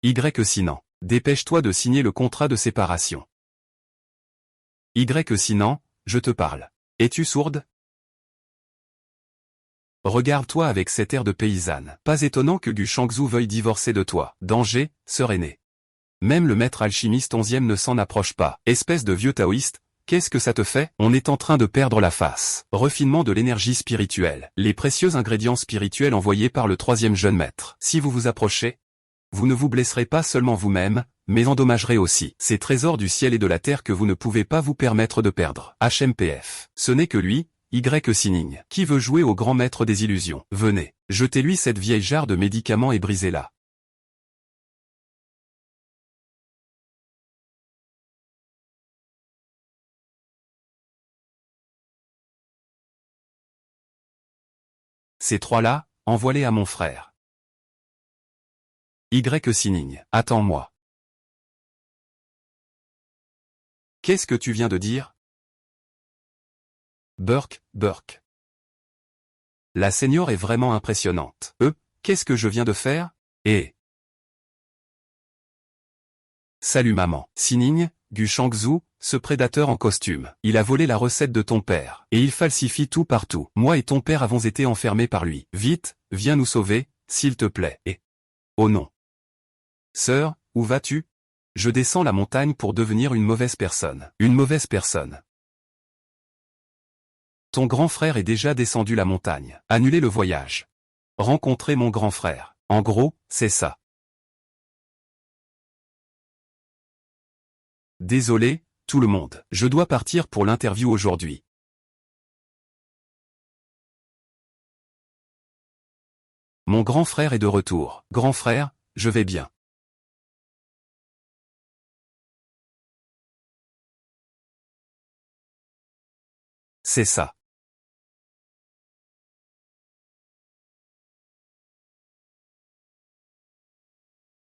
Y Sinan. Dépêche-toi de signer le contrat de séparation. Y Sinan, je te parle. Es-tu sourde? Regarde-toi avec cet air de paysanne. Pas étonnant que Gu Shangzhou veuille divorcer de toi. Danger, sœur aînée. Même le maître alchimiste 11e ne s'en approche pas. Espèce de vieux taoïste, qu'est-ce que ça te fait? On est en train de perdre la face. Refinement de l'énergie spirituelle. Les précieux ingrédients spirituels envoyés par le 3e jeune maître. Si vous vous approchez, vous ne vous blesserez pas seulement vous-même, mais endommagerez aussi ces trésors du ciel et de la terre que vous ne pouvez pas vous permettre de perdre. HMPF. Ce n'est que lui, Y Sining, qui veut jouer au grand maître des illusions. Venez, jetez-lui cette vieille jarre de médicaments et brisez-la. Ces trois-là, envoie-les à mon frère. Y Sining, attends-moi. Qu'est-ce que tu viens de dire? Burke. La seigneur est vraiment impressionnante. Qu'est-ce que je viens de faire? Salut maman. Sining, Gu Shangzhou, ce prédateur en costume. Il a volé la recette de ton père. Et il falsifie tout partout. Moi et ton père avons été enfermés par lui. Vite, viens nous sauver, s'il te plaît. Oh non. Sœur, où vas-tu? Je descends la montagne pour devenir une mauvaise personne. Une mauvaise personne. Ton grand frère est déjà descendu la montagne. Annulez le voyage. Rencontrer mon grand frère. En gros, c'est ça. Désolé, tout le monde. Je dois partir pour l'interview aujourd'hui. Mon grand frère est de retour. Grand frère, je vais bien. C'est ça.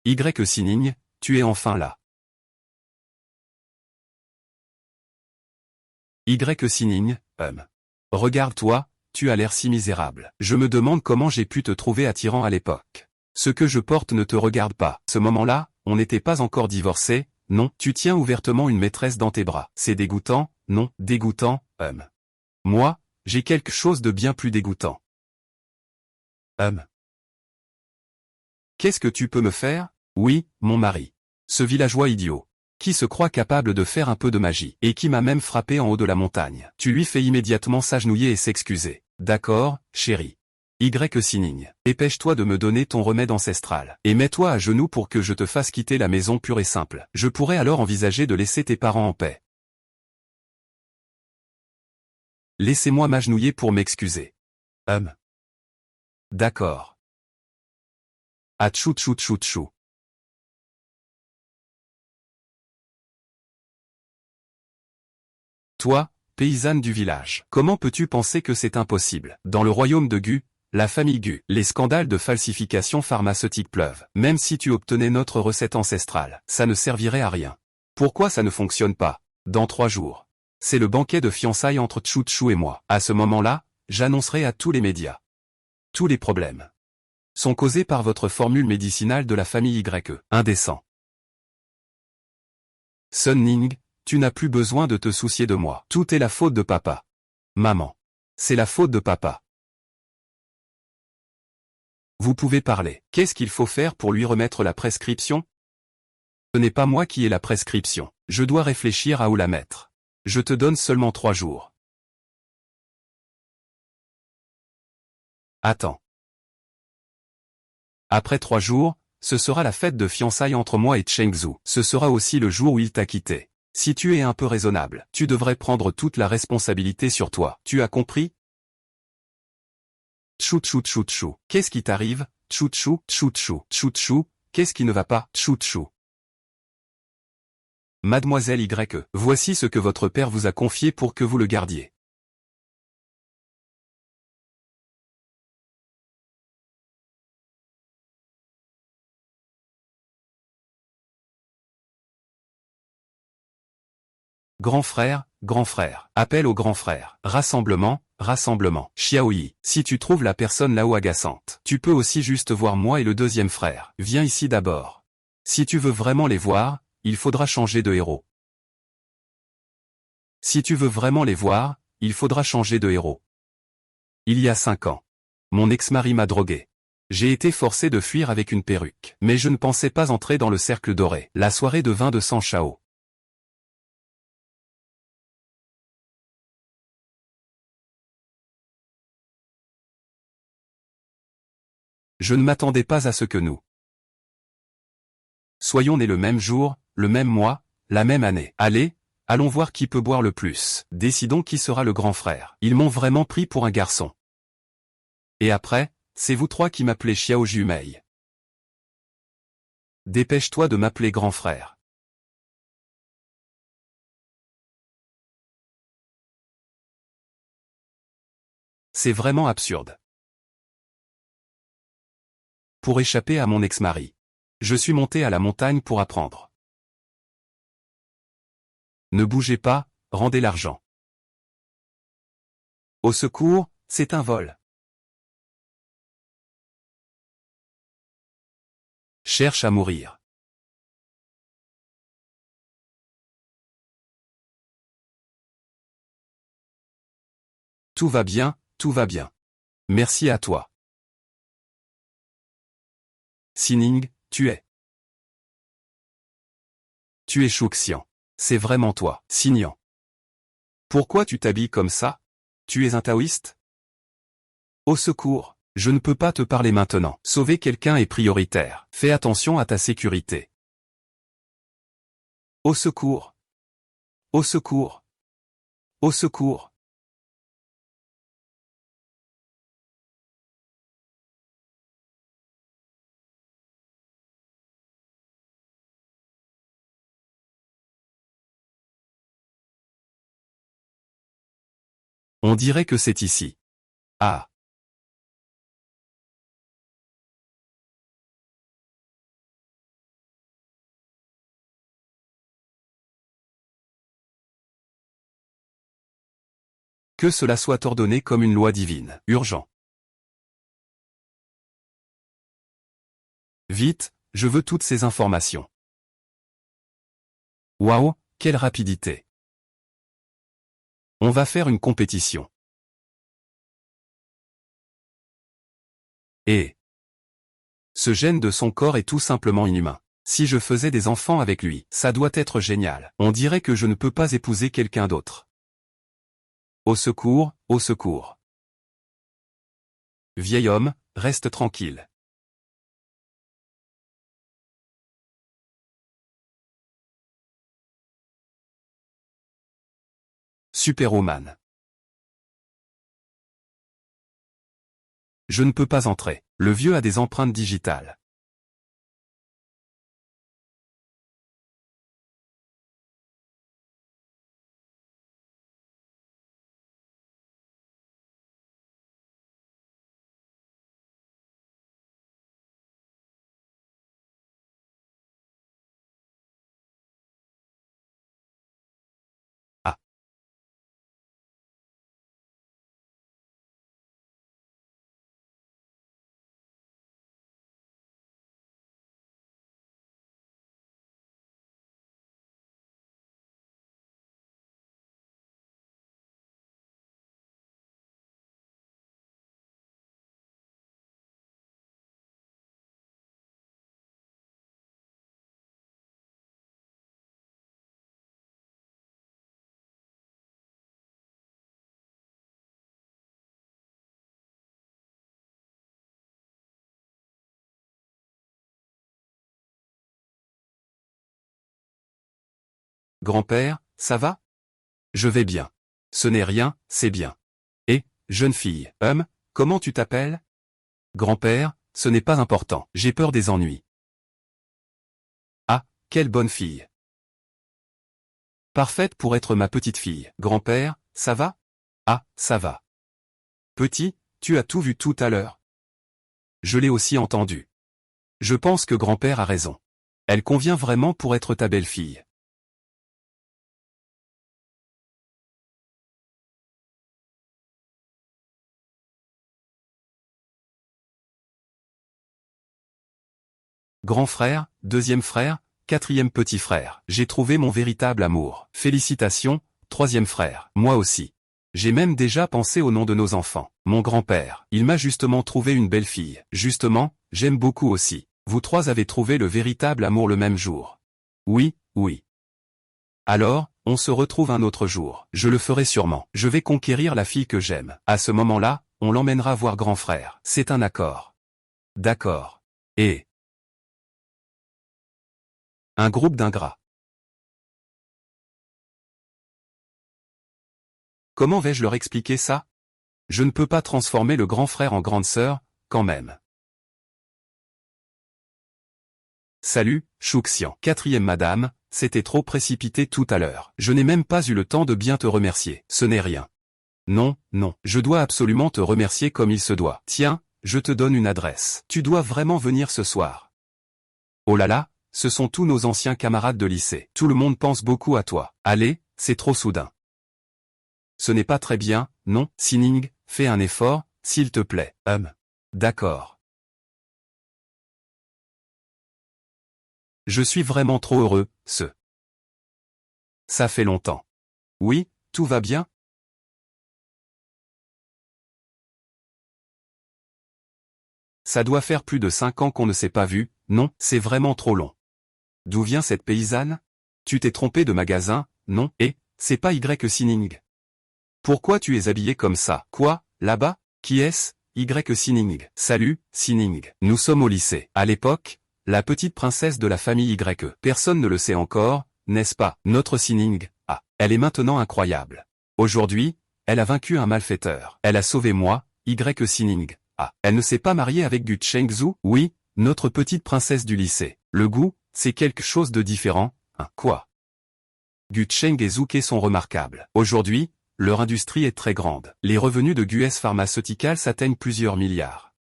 Y Sining, tu es enfin là. Y Sining, regarde-toi, tu as l'air si misérable. Je me demande comment j'ai pu te trouver attirant à l'époque. Ce que je porte ne te regarde pas. Ce moment-là, on n'était pas encore divorcés, non, tu tiens ouvertement une maîtresse dans tes bras. C'est dégoûtant, non, dégoûtant, Moi, j'ai quelque chose de bien plus dégoûtant. Qu'est-ce que tu peux me faire? Oui, mon mari. Ce villageois idiot. Qui se croit capable de faire un peu de magie, et qui m'a même frappé en haut de la montagne. Tu lui fais immédiatement s'agenouiller et s'excuser. D'accord, chérie. Y Sining, dépêche-toi de me donner ton remède ancestral, et mets-toi à genoux pour que je te fasse quitter la maison pure et simple. Je pourrais alors envisager de laisser tes parents en paix. Laissez-moi m'agenouiller pour m'excuser. D'accord. Atchou tchou tchou tchou. Toi, paysanne du village, comment peux-tu penser que c'est impossible? Dans le royaume de Gu, la famille Gu, les scandales de falsification pharmaceutique pleuvent. Même si tu obtenais notre recette ancestrale, ça ne servirait à rien. Pourquoi ça ne fonctionne pas? Dans 3 jours. C'est le banquet de fiançailles entre Tchou Tchou et moi. À ce moment-là, j'annoncerai à tous les médias. Tous les problèmes sont causés par votre formule médicinale de la famille YE. Indécent. Sun Ning, tu n'as plus besoin de te soucier de moi. Tout est la faute de papa. Maman. C'est la faute de papa. Vous pouvez parler. Qu'est-ce qu'il faut faire pour lui remettre la prescription? Ce n'est pas moi qui ai la prescription. Je dois réfléchir à où la mettre. Je te donne seulement 3 jours. Attends. Après 3 jours, ce sera la fête de fiançailles entre moi et Chengzhu. Ce sera aussi le jour où il t'a quitté. Si tu es un peu raisonnable, tu devrais prendre toute la responsabilité sur toi. Tu as compris? Tchou tchou tchou tchou. Qu'est-ce qui t'arrive? Tchou tchou tchou tchou tchou tchou. Qu'est-ce qui ne va pas? Tchou tchou. Mademoiselle Y, voici ce que votre père vous a confié pour que vous le gardiez. Grand frère, appel au grand frère. Rassemblement, rassemblement. Xiaoyi, si tu trouves la personne là-haut agaçante, tu peux aussi juste voir moi et le 2e frère. Viens ici d'abord. Si tu veux vraiment les voir, il faudra changer de héros. Si tu veux vraiment les voir, il faudra changer de héros. Il y a 5 ans. Mon ex-mari m'a drogué. J'ai été forcé de fuir avec une perruque. Mais je ne pensais pas entrer dans le cercle doré. La soirée de vin de sang Chao. Je ne m'attendais pas à ce que nous soyons nés le même jour, le même mois, la même année. Allez, allons voir qui peut boire le plus. Décidons qui sera le grand frère. Ils m'ont vraiment pris pour un garçon. Et après, c'est vous trois qui m'appelez Xiao Jumei. Dépêche-toi de m'appeler grand frère. C'est vraiment absurde. Pour échapper à mon ex-mari. Je suis monté à la montagne pour apprendre. Ne bougez pas, rendez l'argent. Au secours, c'est un vol. Cherche à mourir. Tout va bien, tout va bien. Merci à toi. Sining, tu es. Tu es Chouxian. C'est vraiment toi, Signan. Pourquoi tu t'habilles comme ça? Tu es un taoïste? Au secours, je ne peux pas te parler maintenant. Sauver quelqu'un est prioritaire. Fais attention à ta sécurité. Au secours. Au secours. Au secours. On dirait que c'est ici. Ah. Que cela soit ordonné comme une loi divine. Urgent. Vite, je veux toutes ces informations. Waouh, quelle rapidité. On va faire une compétition. Et ce gène de son corps est tout simplement inhumain. Si je faisais des enfants avec lui, ça doit être génial. On dirait que je ne peux pas épouser quelqu'un d'autre. Au secours, au secours. Vieil homme, reste tranquille. Superwoman. Je ne peux pas entrer. Le vieux a des empreintes digitales. Ah. Grand-père, ça va? Je vais bien. Ce n'est rien, c'est bien. Et, jeune fille, comment tu t'appelles? Grand-père, ce n'est pas important. J'ai peur des ennuis. Ah, quelle bonne fille. Parfaite pour être ma petite fille. Grand-père, ça va? Ah, ça va. Petit, tu as tout vu tout à l'heure. Je l'ai aussi entendu. Je pense que grand-père a raison. Elle convient vraiment pour être ta belle-fille. Grand frère, deuxième frère, quatrième petit frère. J'ai trouvé mon véritable amour. Félicitations, troisième frère. Moi aussi. J'ai même déjà pensé au nom de nos enfants. Mon grand-père, il m'a justement trouvé une belle fille. Justement, j'aime beaucoup aussi. Vous trois avez trouvé le véritable amour le même jour. Oui, oui. Alors, on se retrouve un autre jour. Je le ferai sûrement. Je vais conquérir la fille que j'aime. À ce moment-là, on l'emmènera voir grand frère. C'est un accord. D'accord. Et un groupe d'ingrats. Comment vais-je leur expliquer ça? Je ne peux pas transformer le grand frère en grande sœur, quand même. Salut, Chouxian. Quatrième madame, c'était trop précipité tout à l'heure. Je n'ai même pas eu le temps de bien te remercier. Ce n'est rien. Non, non, je dois absolument te remercier comme il se doit. Tiens, je te donne une adresse. Tu dois vraiment venir ce soir. Oh là là, ce sont tous nos anciens camarades de lycée. Tout le monde pense beaucoup à toi. Allez, c'est trop soudain. Ce n'est pas très bien, non, Sining, fais un effort, s'il te plaît. D'accord. Je suis vraiment trop heureux, Ça fait longtemps. Oui, tout va bien? Ça doit faire plus de 5 ans qu'on ne s'est pas vu, non, c'est vraiment trop long. D'où vient cette paysanne? Tu t'es trompé de magasin, non, c'est pas Y Sining. Pourquoi tu es habillé comme ça? Quoi, là-bas? Qui est-ce? Y Sining. Salut, Sining. Nous sommes au lycée. À l'époque, la petite princesse de la famille Y. Personne ne le sait encore, n'est-ce pas? Notre Sining, elle est maintenant incroyable. Aujourd'hui, elle a vaincu un malfaiteur. Elle a sauvé moi, Y Sining. Elle ne s'est pas mariée avec Gu Chengzhu? Oui, notre petite princesse du lycée. Le goût, c'est quelque chose de différent, quoi? Gu Cheng et Zhuke sont remarquables. Aujourd'hui, leur industrie est très grande. Les revenus de GUS Pharmaceuticals atteignent plusieurs milliards.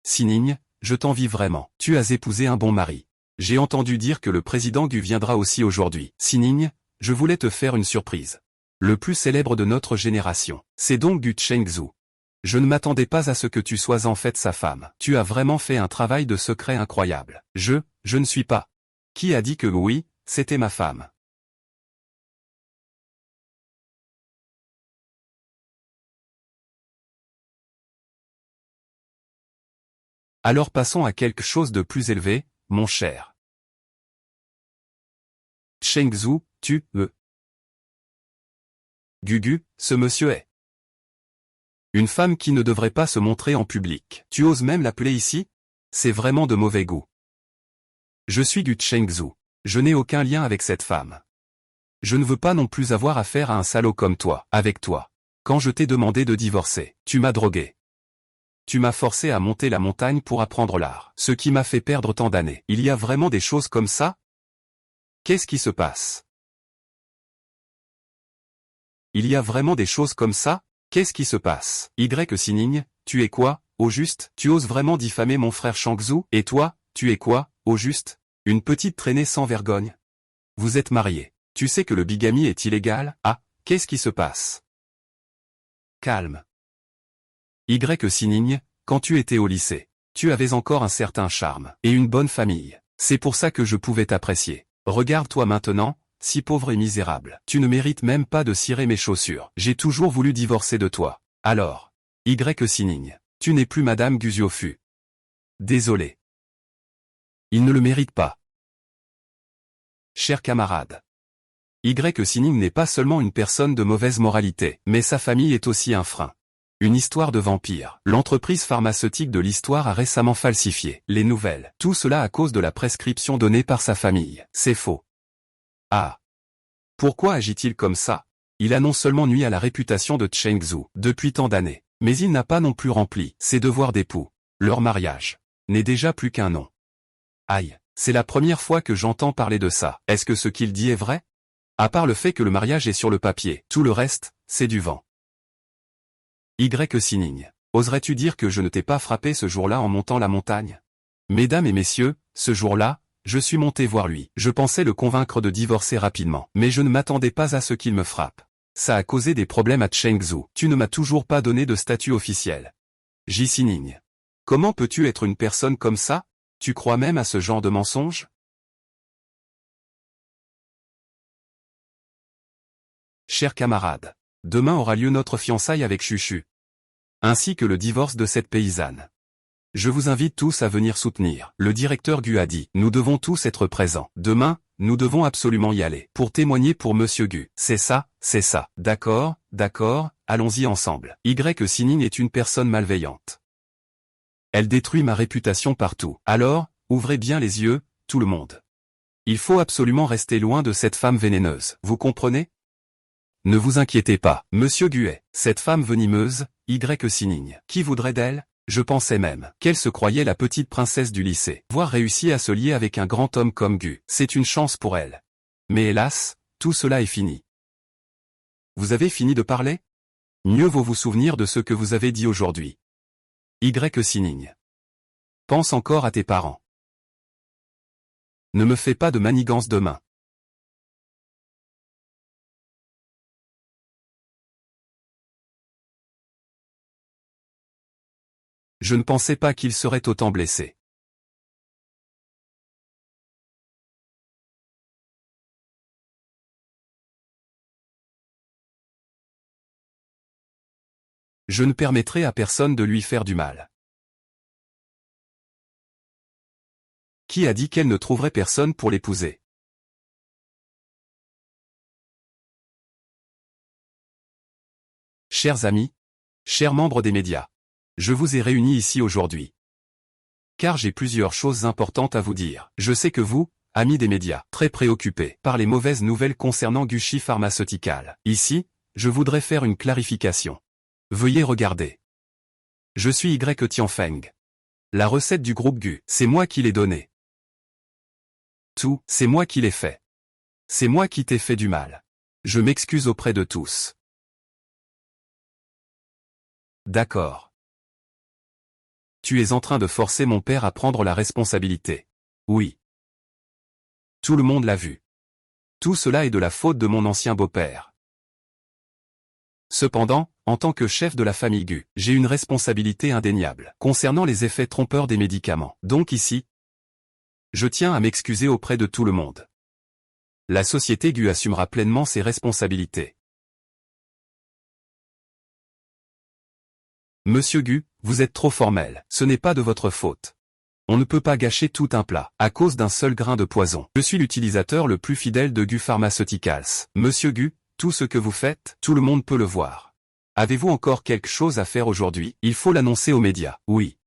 Sining, je t'envie vraiment. Tu as épousé un bon mari. J'ai entendu dire que le président Gu viendra aussi aujourd'hui. Sining, je voulais te faire une surprise. Le plus célèbre de notre génération. C'est donc Gu Chengzhu. Je ne m'attendais pas à ce que tu sois en fait sa femme. Tu as vraiment fait un travail de secret incroyable. Je ne suis pas. Qui a dit que oui, c'était ma femme? Alors passons à quelque chose de plus élevé, mon cher. Chengzhu, Gugu, ce monsieur est une femme qui ne devrait pas se montrer en public. Tu oses même l'appeler ici? C'est vraiment de mauvais goût. Je suis Gu Chengzhu. Je n'ai aucun lien avec cette femme. Je ne veux pas non plus avoir affaire à un salaud comme toi, avec toi. Quand je t'ai demandé de divorcer, tu m'as drogué. Tu m'as forcé à monter la montagne pour apprendre l'art, ce qui m'a fait perdre tant d'années. Il y a vraiment des choses comme ça? Qu'est-ce qui se passe? Il y a vraiment des choses comme ça? Qu'est-ce qui se passe? Y Sining, tu es quoi, au juste? Tu oses vraiment diffamer mon frère Shangzhu? Et toi, tu es quoi, au juste? Une petite traînée sans vergogne. Vous êtes mariés. Tu sais que le bigamie est illégal? Qu'est-ce qui se passe? Calme. Y Sining, quand tu étais au lycée, tu avais encore un certain charme, et une bonne famille. C'est pour ça que je pouvais t'apprécier. Regarde-toi maintenant, si pauvre et misérable. Tu ne mérites même pas de cirer mes chaussures. J'ai toujours voulu divorcer de toi. Alors, Y Sining, tu n'es plus Madame Guziofu. Désolé. Il ne le mérite pas. Cher camarade. Y Sining n'est pas seulement une personne de mauvaise moralité, mais sa famille est aussi un frein. Une histoire de vampire. L'entreprise pharmaceutique de l'histoire a récemment falsifié les nouvelles. Tout cela à cause de la prescription donnée par sa famille. C'est faux. Pourquoi agit-il comme ça? Il a non seulement nui à la réputation de Chengzhu depuis tant d'années, mais il n'a pas non plus rempli ses devoirs d'époux. Leur mariage n'est déjà plus qu'un nom. Aïe, c'est la première fois que j'entends parler de ça. Est-ce que ce qu'il dit est vrai? À part le fait que le mariage est sur le papier, tout le reste, c'est du vent. Y Sining, oserais-tu dire que je ne t'ai pas frappé ce jour-là en montant la montagne? Mesdames et messieurs, ce jour-là, je suis monté voir lui. Je pensais le convaincre de divorcer rapidement, mais je ne m'attendais pas à ce qu'il me frappe. Ça a causé des problèmes à Chengzhu. Tu ne m'as toujours pas donné de statut officiel. J. Sining. Comment peux-tu être une personne comme ça? Tu crois même à ce genre de mensonge? Chers camarades, demain aura lieu notre fiançailles avec Chuchu, ainsi que le divorce de cette paysanne. Je vous invite tous à venir soutenir. Le directeur Gu a dit, nous devons tous être présents. Demain, nous devons absolument y aller. Pour témoigner pour Monsieur Gu. C'est ça. D'accord, allons-y ensemble. Y Sining est une personne malveillante. Elle détruit ma réputation partout. Alors, ouvrez bien les yeux, tout le monde. Il faut absolument rester loin de cette femme vénéneuse. Vous comprenez? Ne vous inquiétez pas, Monsieur Guet. Cette femme venimeuse, Y Sining. Qui voudrait d'elle? Je pensais même qu'elle se croyait la petite princesse du lycée. Voir réussi à se lier avec un grand homme comme Gu, c'est une chance pour elle. Mais hélas, tout cela est fini. Vous avez fini de parler? Mieux vaut vous souvenir de ce que vous avez dit aujourd'hui. Y Sining. Pense encore à tes parents. Ne me fais pas de manigance demain. Je ne pensais pas qu'il serait autant blessé. Je ne permettrai à personne de lui faire du mal. Qui a dit qu'elle ne trouverait personne pour l'épouser? Chers amis, chers membres des médias, je vous ai réunis ici aujourd'hui. Car j'ai plusieurs choses importantes à vous dire. Je sais que vous, amis des médias, très préoccupés par les mauvaises nouvelles concernant Gucci Pharmaceutical. Ici, je voudrais faire une clarification. Veuillez regarder. Je suis Y Tianfeng. La recette du groupe Gu, c'est moi qui l'ai donnée. Tout, c'est moi qui l'ai fait. C'est moi qui t'ai fait du mal. Je m'excuse auprès de tous. D'accord. Tu es en train de forcer mon père à prendre la responsabilité. Oui. Tout le monde l'a vu. Tout cela est de la faute de mon ancien beau-père. Cependant, en tant que chef de la famille Gu, j'ai une responsabilité indéniable concernant les effets trompeurs des médicaments. Donc ici, je tiens à m'excuser auprès de tout le monde. La société Gu assumera pleinement ses responsabilités. Monsieur Gu, vous êtes trop formel. Ce n'est pas de votre faute. On ne peut pas gâcher tout un plat à cause d'un seul grain de poison. Je suis l'utilisateur le plus fidèle de Gu Pharmaceuticals. Monsieur Gu, tout ce que vous faites, tout le monde peut le voir. Avez-vous encore quelque chose à faire aujourd'hui? Il faut l'annoncer aux médias. Oui.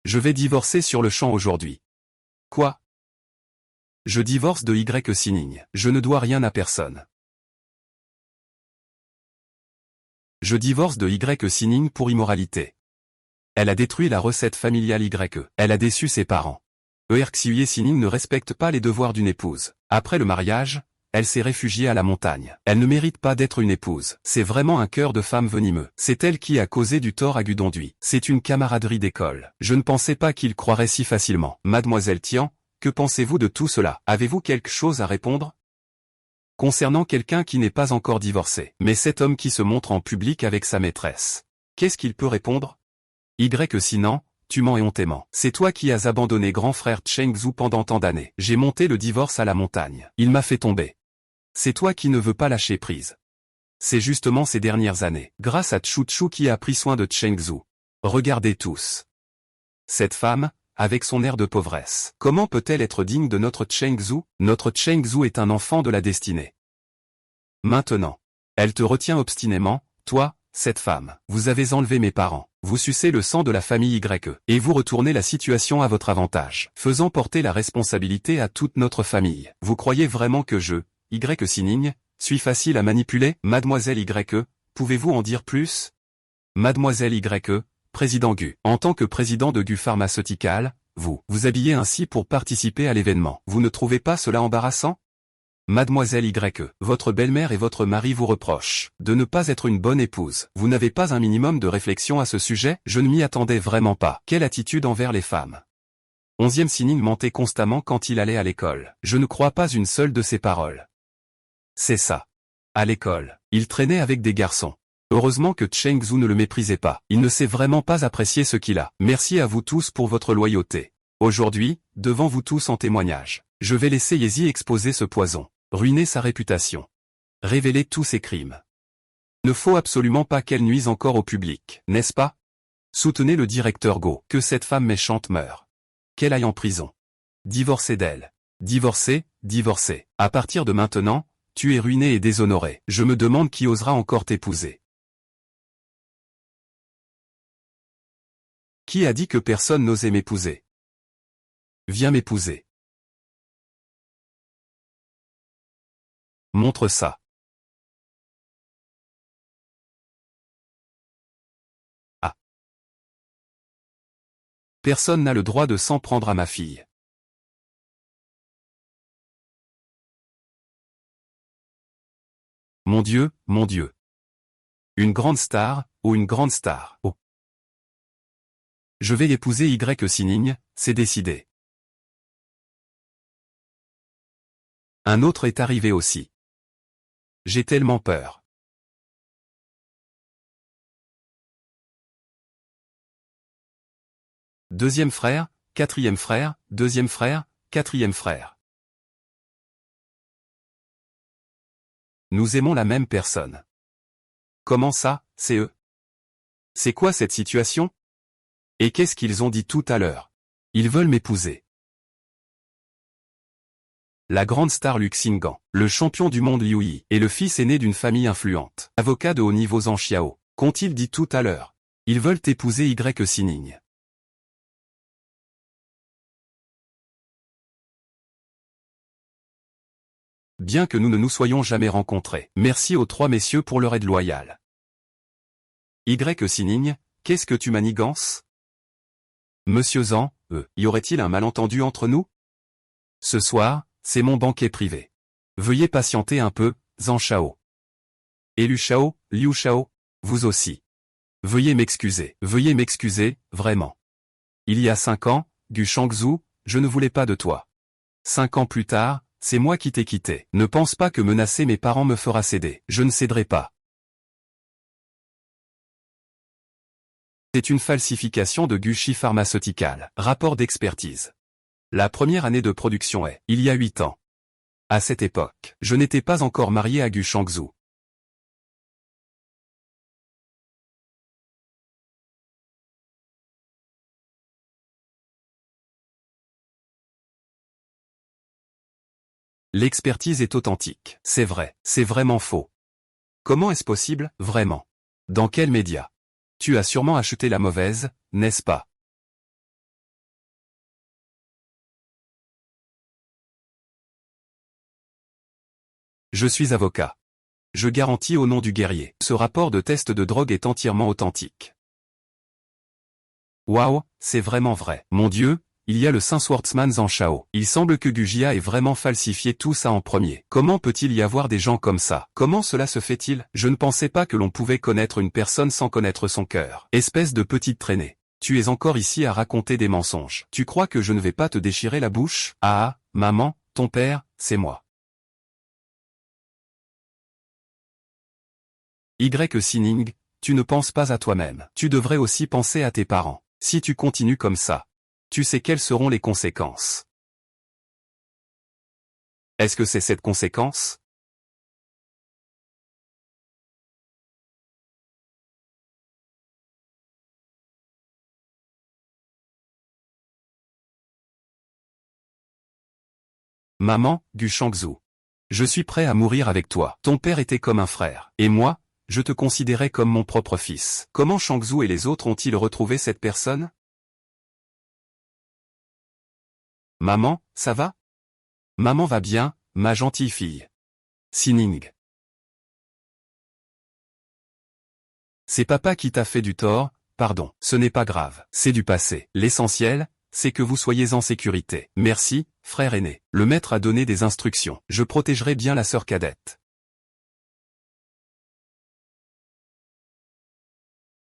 Je vais divorcer sur le champ aujourd'hui. Quoi? Je divorce de Y Sining. Je ne dois rien à personne. Je divorce de Y Sining pour immoralité. Elle a détruit la recette familiale Y. Elle a déçu ses parents. Y Sining ne respecte pas les devoirs d'une épouse. Après le mariage, elle s'est réfugiée à la montagne. Elle ne mérite pas d'être une épouse. C'est vraiment un cœur de femme venimeux. C'est elle qui a causé du tort à Gudonduit. C'est une camaraderie d'école. Je ne pensais pas qu'il croirait si facilement. Mademoiselle Tian, que pensez-vous de tout cela? Avez-vous quelque chose à répondre? Concernant quelqu'un qui n'est pas encore divorcé, mais cet homme qui se montre en public avec sa maîtresse. Qu'est-ce qu'il peut répondre? Y Sinan, tu mens et on t'aimant. C'est toi qui as abandonné grand frère Cheng Zhu pendant tant d'années. J'ai monté le divorce à la montagne. Il m'a fait tomber. C'est toi qui ne veux pas lâcher prise. C'est justement ces dernières années, grâce à Chu Chu qui a pris soin de Cheng Zhu. Regardez tous. Cette femme, avec son air de pauvresse. Comment peut-elle être digne de notre Cheng Zhu? Notre Cheng Zhu est un enfant de la destinée. Maintenant, elle te retient obstinément, toi, cette femme. Vous avez enlevé mes parents, vous sucez le sang de la famille Y, et vous retournez la situation à votre avantage, faisant porter la responsabilité à toute notre famille. Vous croyez vraiment que je, Y Sining, suis facile à manipuler? Mademoiselle Y, pouvez-vous en dire plus? Mademoiselle Y, Président Gu. En tant que président de Gu Pharmaceutical, vous habillez ainsi pour participer à l'événement. Vous ne trouvez pas cela embarrassant? Mademoiselle Y, votre belle-mère et votre mari vous reprochent de ne pas être une bonne épouse. Vous n'avez pas un minimum de réflexion à ce sujet? Je ne m'y attendais vraiment pas. Quelle attitude envers les femmes? 11e Sining mentait constamment quand il allait à l'école. Je ne crois pas une seule de ses paroles. C'est ça. À l'école, il traînait avec des garçons. Heureusement que Cheng Zhu ne le méprisait pas. Il ne sait vraiment pas apprécier ce qu'il a. Merci à vous tous pour votre loyauté. Aujourd'hui, devant vous tous en témoignage, je vais laisser Yezi exposer ce poison, ruiner sa réputation, révéler tous ses crimes. Il ne faut absolument pas qu'elle nuise encore au public, n'est-ce pas? Soutenez le directeur Go. Que cette femme méchante meure. Qu'elle aille en prison. Divorcez d'elle. Divorcez, divorcez. À partir de maintenant, tu es ruiné et déshonoré. Je me demande qui osera encore t'épouser. Qui a dit que personne n'osait m'épouser? Viens m'épouser. Montre ça. Ah. Personne n'a le droit de s'en prendre à ma fille. Mon Dieu, mon Dieu. Une grande star, ou une grande star. Oh. Je vais épouser Y Sining, c'est décidé. Un autre est arrivé aussi. J'ai tellement peur. Deuxième frère, quatrième frère, deuxième frère, quatrième frère. Nous aimons la même personne. Comment ça, c'est eux? C'est quoi cette situation? Et qu'est-ce qu'ils ont dit tout à l'heure? Ils veulent m'épouser. La grande star Luke Singan, le champion du monde Liu Yi, est le fils aîné d'une famille influente. Avocat de haut niveau Zhang Xiao. Qu'ont-ils dit tout à l'heure? Ils veulent épouser Y Sining. Bien que nous ne nous soyons jamais rencontrés. Merci aux trois messieurs pour leur aide loyale. Y Sining, qu'est-ce que tu manigances? Monsieur Zhang, y aurait-il un malentendu entre nous? Ce soir, c'est mon banquet privé. Veuillez patienter un peu, Zhang Shao. Et Liu Shao, Liu Shao, vous aussi. Veuillez m'excuser, vraiment. Il y a 5 ans, Gu Shangzhu, je ne voulais pas de toi. 5 ans plus tard, c'est moi qui t'ai quitté. Ne pense pas que menacer mes parents me fera céder. Je ne céderai pas. C'est une falsification de Gucci Pharmaceutical. Rapport d'expertise. La première année de production est, il y a 8 ans. À cette époque, je n'étais pas encore marié à Gu Shangzhu. L'expertise est authentique. C'est vrai, c'est vraiment faux. Comment est-ce possible, vraiment? Dans quels médias? Tu as sûrement acheté la mauvaise, n'est-ce pas? Je suis avocat. Je garantis au nom du guerrier. Ce rapport de test de drogue est entièrement authentique. Waouh, c'est vraiment vrai. Mon Dieu, il y a le Saint Swordsman Zhang Shao. Il semble que Gujia ait vraiment falsifié tout ça en premier. Comment peut-il y avoir des gens comme ça? Comment cela se fait-il? Je ne pensais pas que l'on pouvait connaître une personne sans connaître son cœur. Espèce de petite traînée. Tu es encore ici à raconter des mensonges. Tu crois que je ne vais pas te déchirer la bouche? Ah, maman, ton père, c'est moi. Y Sining, tu ne penses pas à toi-même. Tu devrais aussi penser à tes parents. Si tu continues comme ça, tu sais quelles seront les conséquences. Est-ce que c'est cette conséquence? Maman, Gu Shangzhu. Je suis prêt à mourir avec toi. Ton père était comme un frère. Et moi, je te considérais comme mon propre fils. Comment Shangzhu et les autres ont-ils retrouvé cette personne? Maman, ça va? Maman va bien, ma gentille fille. Sining. C'est papa qui t'a fait du tort, pardon, ce n'est pas grave, c'est du passé. L'essentiel, c'est que vous soyez en sécurité. Merci, frère aîné. Le maître a donné des instructions. Je protégerai bien la sœur cadette.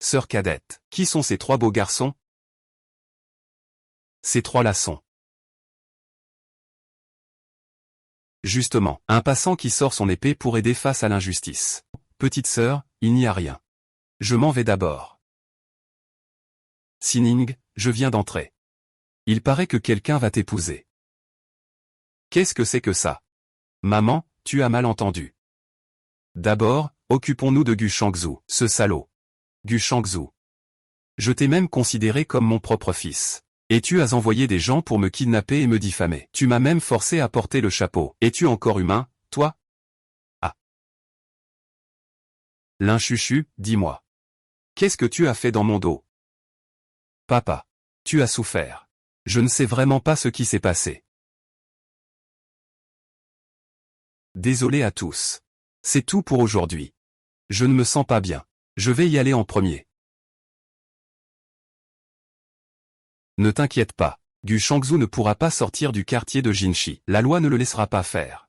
Sœur cadette, qui sont ces 3 beaux garçons? Ces 3-là sont. Justement, un passant qui sort son épée pour aider face à l'injustice. Petite sœur, il n'y a rien. Je m'en vais d'abord. Sining, je viens d'entrer. Il paraît que quelqu'un va t'épouser. Qu'est-ce que c'est que ça? Maman, tu as mal entendu. D'abord, occupons-nous de Gu Shangzhu, ce salaud. Gu Shangzhu. Je t'ai même considéré comme mon propre fils. Et tu as envoyé des gens pour me kidnapper et me diffamer. Tu m'as même forcé à porter le chapeau. Es-tu encore humain, toi? Ah. Linchuchu, dis-moi. Qu'est-ce que tu as fait dans mon dos? Papa. Tu as souffert. Je ne sais vraiment pas ce qui s'est passé. Désolé à tous. C'est tout pour aujourd'hui. Je ne me sens pas bien. Je vais y aller en premier. Ne t'inquiète pas. Gu Shangzhu ne pourra pas sortir du quartier de Jinshi. La loi ne le laissera pas faire.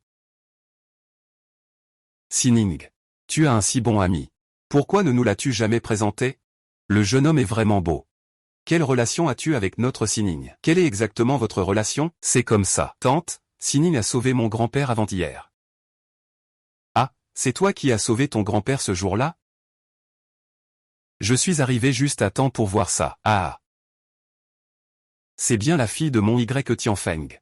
Sining. Tu as un si bon ami. Pourquoi ne nous l'as-tu jamais présenté? Le jeune homme est vraiment beau. Quelle relation as-tu avec notre Sining? Quelle est exactement votre relation? C'est comme ça. Tante, Sining a sauvé mon grand-père avant-hier. Ah, c'est toi qui as sauvé ton grand-père ce jour-là? Je suis arrivé juste à temps pour voir ça. Ah. C'est bien la fille de mon Y Tianfeng.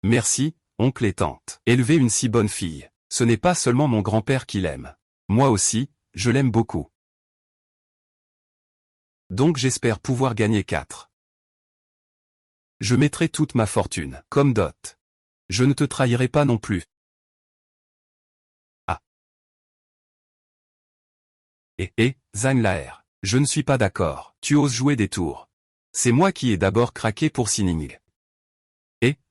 Merci, oncle et tante. Élever une si bonne fille, ce n'est pas seulement mon grand-père qui l'aime. Moi aussi, je l'aime beaucoup. Donc j'espère pouvoir gagner 4. Je mettrai toute ma fortune, comme dot. Je ne te trahirai pas non plus. Ah. Zhang Laer, je ne suis pas d'accord. Tu oses jouer des tours. C'est moi qui ai d'abord craqué pour Sining.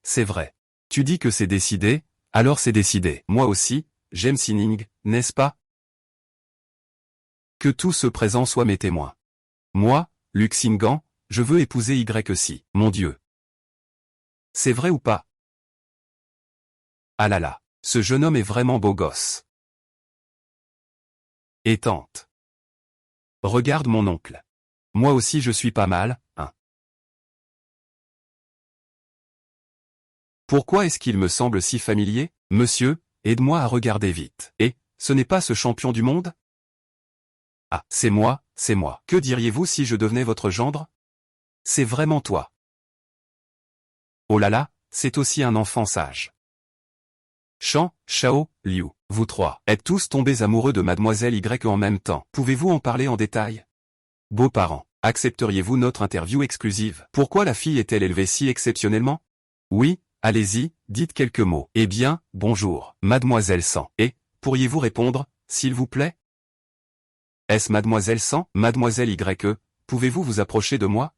C'est vrai. Tu dis que c'est décidé, alors c'est décidé. Moi aussi, j'aime Sining, n'est-ce pas? Que tout ce présent soit mes témoins. Moi, Luc Singan, je veux épouser Y. Mon Dieu. C'est vrai ou pas? Ah là là, ce jeune homme est vraiment beau gosse. Et tante. Regarde mon oncle. Moi aussi je suis pas mal, hein. Pourquoi est-ce qu'il me semble si familier? Monsieur, aide-moi à regarder vite. Et, ce n'est pas ce champion du monde? Ah, c'est moi, c'est moi. Que diriez-vous si je devenais votre gendre? C'est vraiment toi. Oh là là, c'est aussi un enfant sage. Chan, Shao, Liu, vous trois, êtes tous tombés amoureux de Mademoiselle Y en même temps. Pouvez-vous en parler en détail? Beaux-parents, accepteriez-vous notre interview exclusive? Pourquoi la fille est-elle élevée si exceptionnellement? Oui, allez-y, dites quelques mots. Eh bien, bonjour, Mademoiselle San. Et, pourriez-vous répondre, s'il vous plaît? Est-ce Mademoiselle San? Mademoiselle Y, pouvez-vous vous approcher de moi?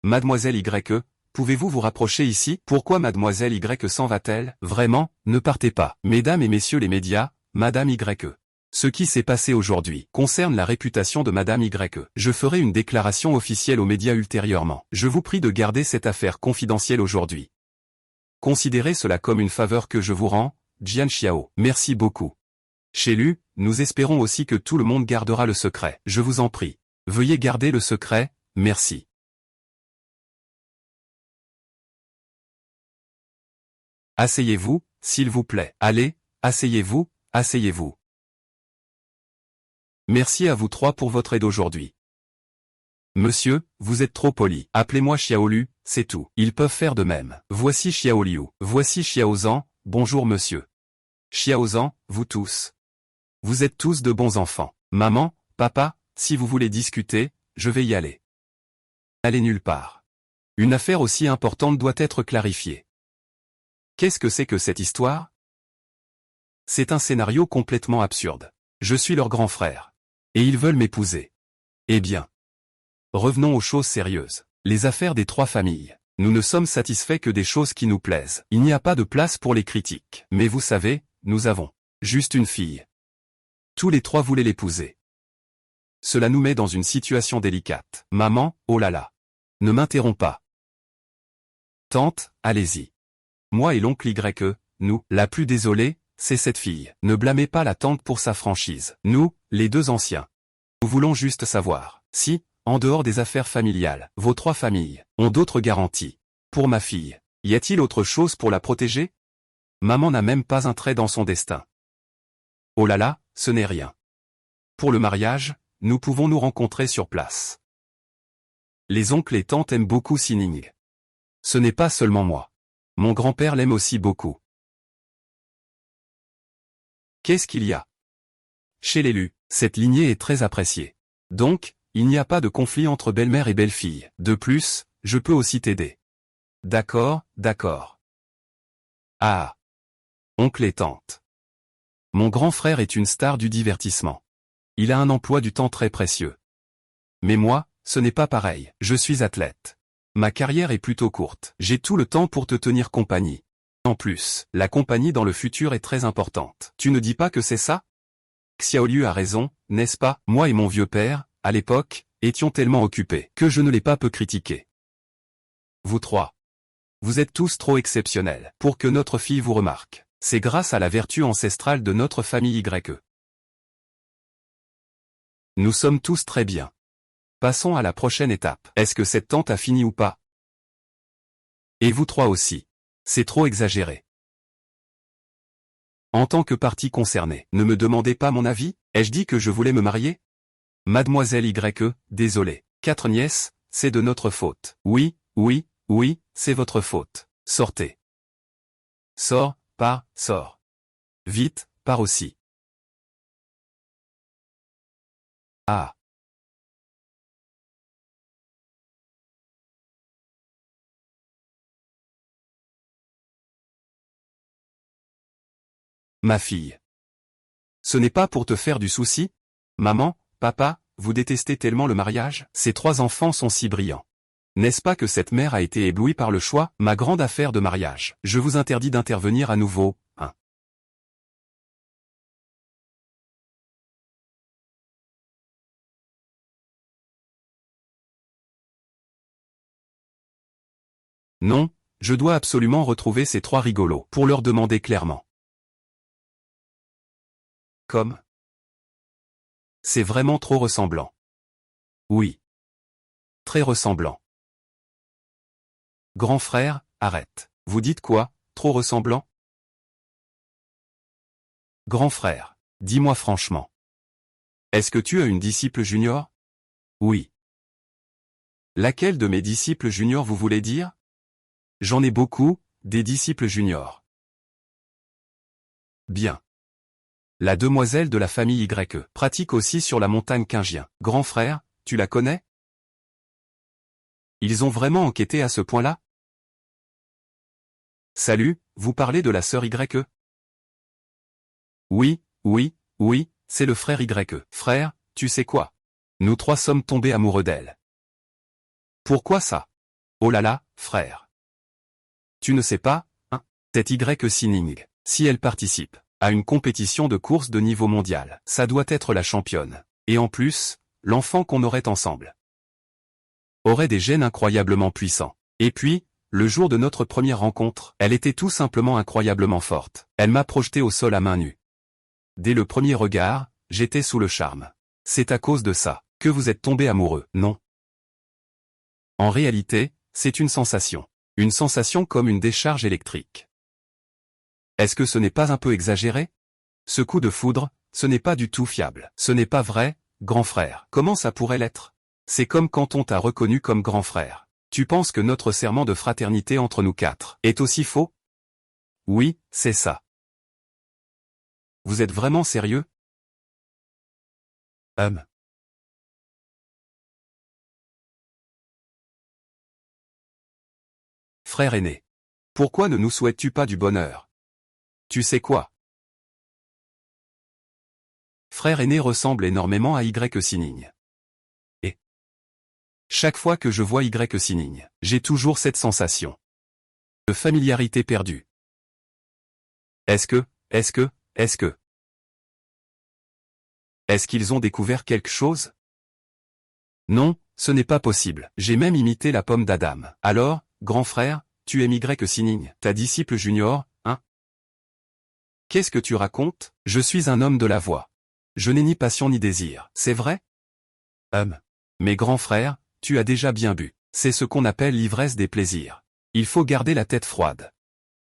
Mademoiselle Y, pouvez-vous vous rapprocher ici? Pourquoi Mademoiselle Y s'en va-t-elle? Vraiment, ne partez pas. Mesdames et messieurs les médias, Madame Y. Ce qui s'est passé aujourd'hui concerne la réputation de Madame Y. Je ferai une déclaration officielle aux médias ultérieurement. Je vous prie de garder cette affaire confidentielle aujourd'hui. Considérez cela comme une faveur que je vous rends, Jian Xiao. Merci beaucoup. Chez Lu, nous espérons aussi que tout le monde gardera le secret. Je vous en prie. Veuillez garder le secret, merci. Asseyez-vous, s'il vous plaît. Allez, asseyez-vous, asseyez-vous. Merci à vous trois pour votre aide aujourd'hui. Monsieur, vous êtes trop poli. Appelez-moi Xiaolu, c'est tout. Ils peuvent faire de même. Voici Xiaoliu. Voici Xiaozan, bonjour monsieur. Xiaozan, vous tous. Vous êtes tous de bons enfants. Maman, papa, si vous voulez discuter, je vais y aller. Allez nulle part. Une affaire aussi importante doit être clarifiée. Qu'est-ce que c'est que cette histoire? C'est un scénario complètement absurde. Je suis leur grand frère. Et ils veulent m'épouser. Eh bien. Revenons aux choses sérieuses. Les affaires des trois familles. Nous ne sommes satisfaits que des choses qui nous plaisent. Il n'y a pas de place pour les critiques. Mais vous savez, nous avons juste une fille. Tous les trois voulaient l'épouser. Cela nous met dans une situation délicate. Maman, oh là là. Ne m'interromps pas. Tante, allez-y. Moi et l'oncle Y, nous, la plus désolée, c'est cette fille. Ne blâmez pas la tante pour sa franchise. Nous, les deux anciens. Nous voulons juste savoir si, en dehors des affaires familiales, vos trois familles ont d'autres garanties. Pour ma fille, y a-t-il autre chose pour la protéger? Maman n'a même pas un trait dans son destin. Oh là là, ce n'est rien. Pour le mariage, nous pouvons nous rencontrer sur place. Les oncles et tantes aiment beaucoup Sining. Ce n'est pas seulement moi. Mon grand-père l'aime aussi beaucoup. Qu'est-ce qu'il y a? Chez l'élu, cette lignée est très appréciée. Donc, il n'y a pas de conflit entre belle-mère et belle-fille. De plus, je peux aussi t'aider. D'accord, d'accord. Ah. Oncle et tante. Mon grand frère est une star du divertissement. Il a un emploi du temps très précieux. Mais moi, ce n'est pas pareil. Je suis athlète. Ma carrière est plutôt courte. J'ai tout le temps pour te tenir compagnie. En plus, la compagnie dans le futur est très importante. Tu ne dis pas que c'est ça? Xiaoliu a raison, n'est-ce pas? Moi et mon vieux père, à l'époque, étions tellement occupés que je ne l'ai pas peu critiqué. Vous trois. Vous êtes tous trop exceptionnels pour que notre fille vous remarque. C'est grâce à la vertu ancestrale de notre famille YE. Nous sommes tous très bien. Passons à la prochaine étape. Est-ce que cette tante a fini ou pas? Et vous trois aussi. C'est trop exagéré. En tant que partie concernée, ne me demandez pas mon avis? Ai-je dit que je voulais me marier? Mademoiselle YE, désolé. 4 nièces, c'est de notre faute. Oui, oui, oui, c'est votre faute. Sortez. Sors, pars, sors. Vite, pars aussi. Ah. Ma fille. Ce n'est pas pour te faire du souci? Maman, papa, vous détestez tellement le mariage? Ces 3 enfants sont si brillants. N'est-ce pas que cette mère a été éblouie par le choix, ma grande affaire de mariage? Je vous interdis d'intervenir à nouveau, hein. Non, je dois absolument retrouver ces 3 rigolos pour leur demander clairement. Comme? C'est vraiment trop ressemblant. Oui. Très ressemblant. Grand frère, arrête. Vous dites quoi, trop ressemblant? Grand frère, dis-moi franchement. Est-ce que tu as une disciple junior? Oui. Laquelle de mes disciples juniors vous voulez dire? J'en ai beaucoup, des disciples juniors. Bien. La demoiselle de la famille YE pratique aussi sur la montagne Qingjian. Grand frère, tu la connais? Ils ont vraiment enquêté à ce point-là? Salut, vous parlez de la sœur YE? Oui, oui, oui, c'est le frère YE. Frère, tu sais quoi? Nous 3 sommes tombés amoureux d'elle. Pourquoi ça? Oh là là, frère. Tu ne sais pas, hein? Cette YE Sining, si elle participe à une compétition de course de niveau mondial, ça doit être la championne. Et en plus, l'enfant qu'on aurait ensemble aurait des gènes incroyablement puissants. Et puis, le jour de notre première rencontre, elle était tout simplement incroyablement forte. Elle m'a projeté au sol à main nue. Dès le premier regard, j'étais sous le charme. C'est à cause de ça que vous êtes tombé amoureux, non? En réalité, c'est une sensation. Une sensation comme une décharge électrique. Est-ce que ce n'est pas un peu exagéré? Ce coup de foudre, ce n'est pas du tout fiable. Ce n'est pas vrai, grand frère. Comment ça pourrait l'être? C'est comme quand on t'a reconnu comme grand frère. Tu penses que notre serment de fraternité entre nous 4 est aussi faux? Oui, c'est ça. Vous êtes vraiment sérieux? Frère aîné. Pourquoi ne nous souhaites-tu pas du bonheur? Tu sais quoi? Frère aîné ressemble énormément à Y Sining. Et chaque fois que je vois Y Sining, j'ai toujours cette sensation de familiarité perdue. Est-ce qu'ils ont découvert quelque chose? Non, ce n'est pas possible. J'ai même imité la pomme d'Adam. Alors, grand frère, tu aimes Y Sining, ta disciple junior, hein? Qu'est-ce que tu racontes? Je suis un homme de la voix. Je n'ai ni passion ni désir, c'est vrai? Mais grand frère, tu as déjà bien bu. C'est ce qu'on appelle l'ivresse des plaisirs. Il faut garder la tête froide.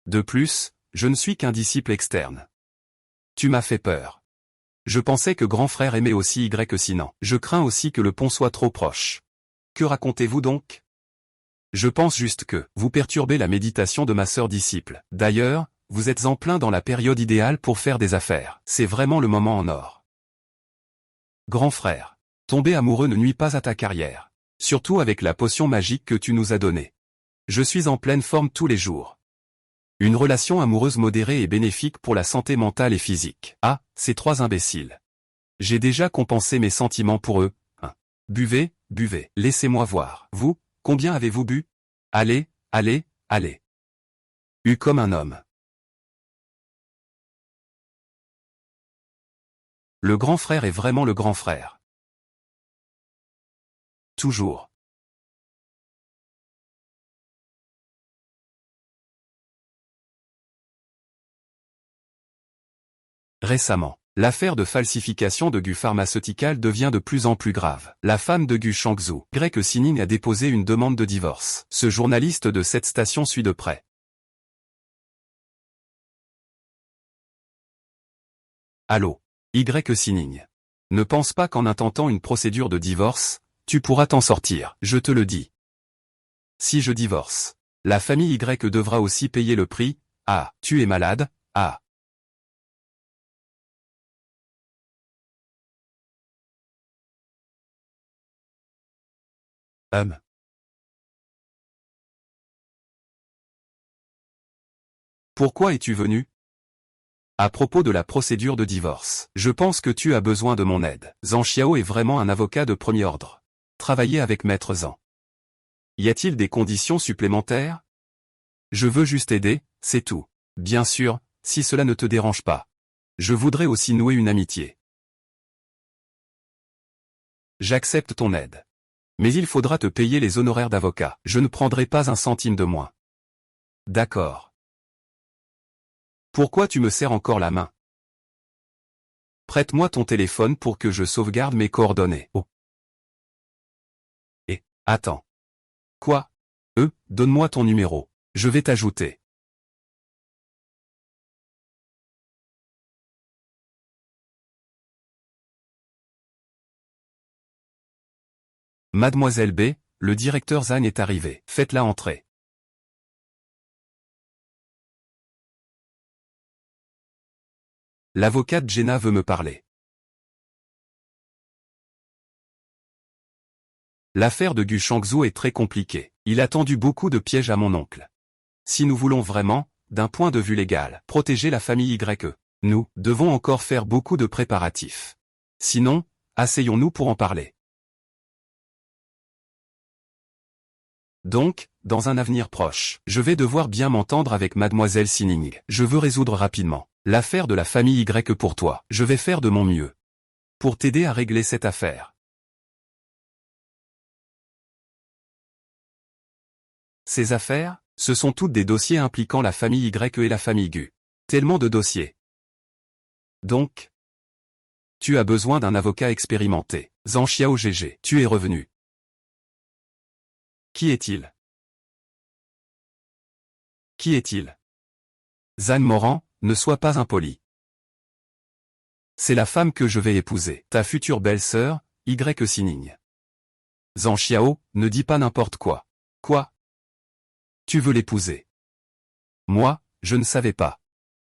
De plus, je ne suis qu'un disciple externe. Tu m'as fait peur. Je pensais que grand frère aimait aussi Y Sinan. Je crains aussi que le pont soit trop proche. Que racontez-vous donc? Je pense juste que vous perturbez la méditation de ma sœur disciple. D'ailleurs, vous êtes en plein dans la période idéale pour faire des affaires. C'est vraiment le moment en or. Grand frère, tomber amoureux ne nuit pas à ta carrière. Surtout avec la potion magique que tu nous as donnée. Je suis en pleine forme tous les jours. Une relation amoureuse modérée est bénéfique pour la santé mentale et physique. Ah, ces trois imbéciles. J'ai déjà compensé mes sentiments pour eux. Buvez, buvez. Laissez-moi voir. Vous, combien avez-vous bu? Allez, allez, allez. Comme un homme. Le grand frère est vraiment le grand frère. Toujours. Récemment, l'affaire de falsification de Gu Pharmaceutical devient de plus en plus grave. La femme de Gu Shangzhou, Y Sining, a déposé une demande de divorce. Ce journaliste de cette station suit de près. Allô, Y Sining. Ne pense pas qu'en intentant une procédure de divorce, tu pourras t'en sortir, je te le dis. Si je divorce, la famille Y devra aussi payer le prix. Ah, tu es malade? Ah. Pourquoi es-tu venu? À propos de la procédure de divorce, je pense que tu as besoin de mon aide. Zhang Xiao est vraiment un avocat de premier ordre. Travailler avec Maître Zhang. Y a-t-il des conditions supplémentaires? Je veux juste aider, c'est tout. Bien sûr, si cela ne te dérange pas. Je voudrais aussi nouer une amitié. J'accepte ton aide. Mais il faudra te payer les honoraires d'avocat. Je ne prendrai pas un centime de moins. D'accord. Pourquoi tu me serres encore la main? Prête-moi ton téléphone pour que je sauvegarde mes coordonnées. Oh. Attends. Quoi? Donne-moi ton numéro. Je vais t'ajouter. Mademoiselle B, le directeur Zhang est arrivé. Faites-la entrer. L'avocate Jenna veut me parler. L'affaire de Gu Shangzhou est très compliquée. Il a tendu beaucoup de pièges à mon oncle. Si nous voulons vraiment, d'un point de vue légal, protéger la famille Y, nous devons encore faire beaucoup de préparatifs. Sinon, asseyons-nous pour en parler. Donc, dans un avenir proche, je vais devoir bien m'entendre avec Mademoiselle Sining. Je veux résoudre rapidement l'affaire de la famille Y pour toi. Je vais faire de mon mieux pour t'aider à régler cette affaire. Ces affaires, ce sont toutes des dossiers impliquant la famille Y et la famille Gu. Tellement de dossiers. Donc, tu as besoin d'un avocat expérimenté. Zhang Xiao GG, tu es revenu. Qui est-il? Qui est-il? Zhang Moran, ne sois pas impoli. C'est la femme que je vais épouser, ta future belle-sœur, Y Sining. Zhang Xiao, ne dis pas n'importe quoi. Quoi? Tu veux l'épouser? Moi, je ne savais pas.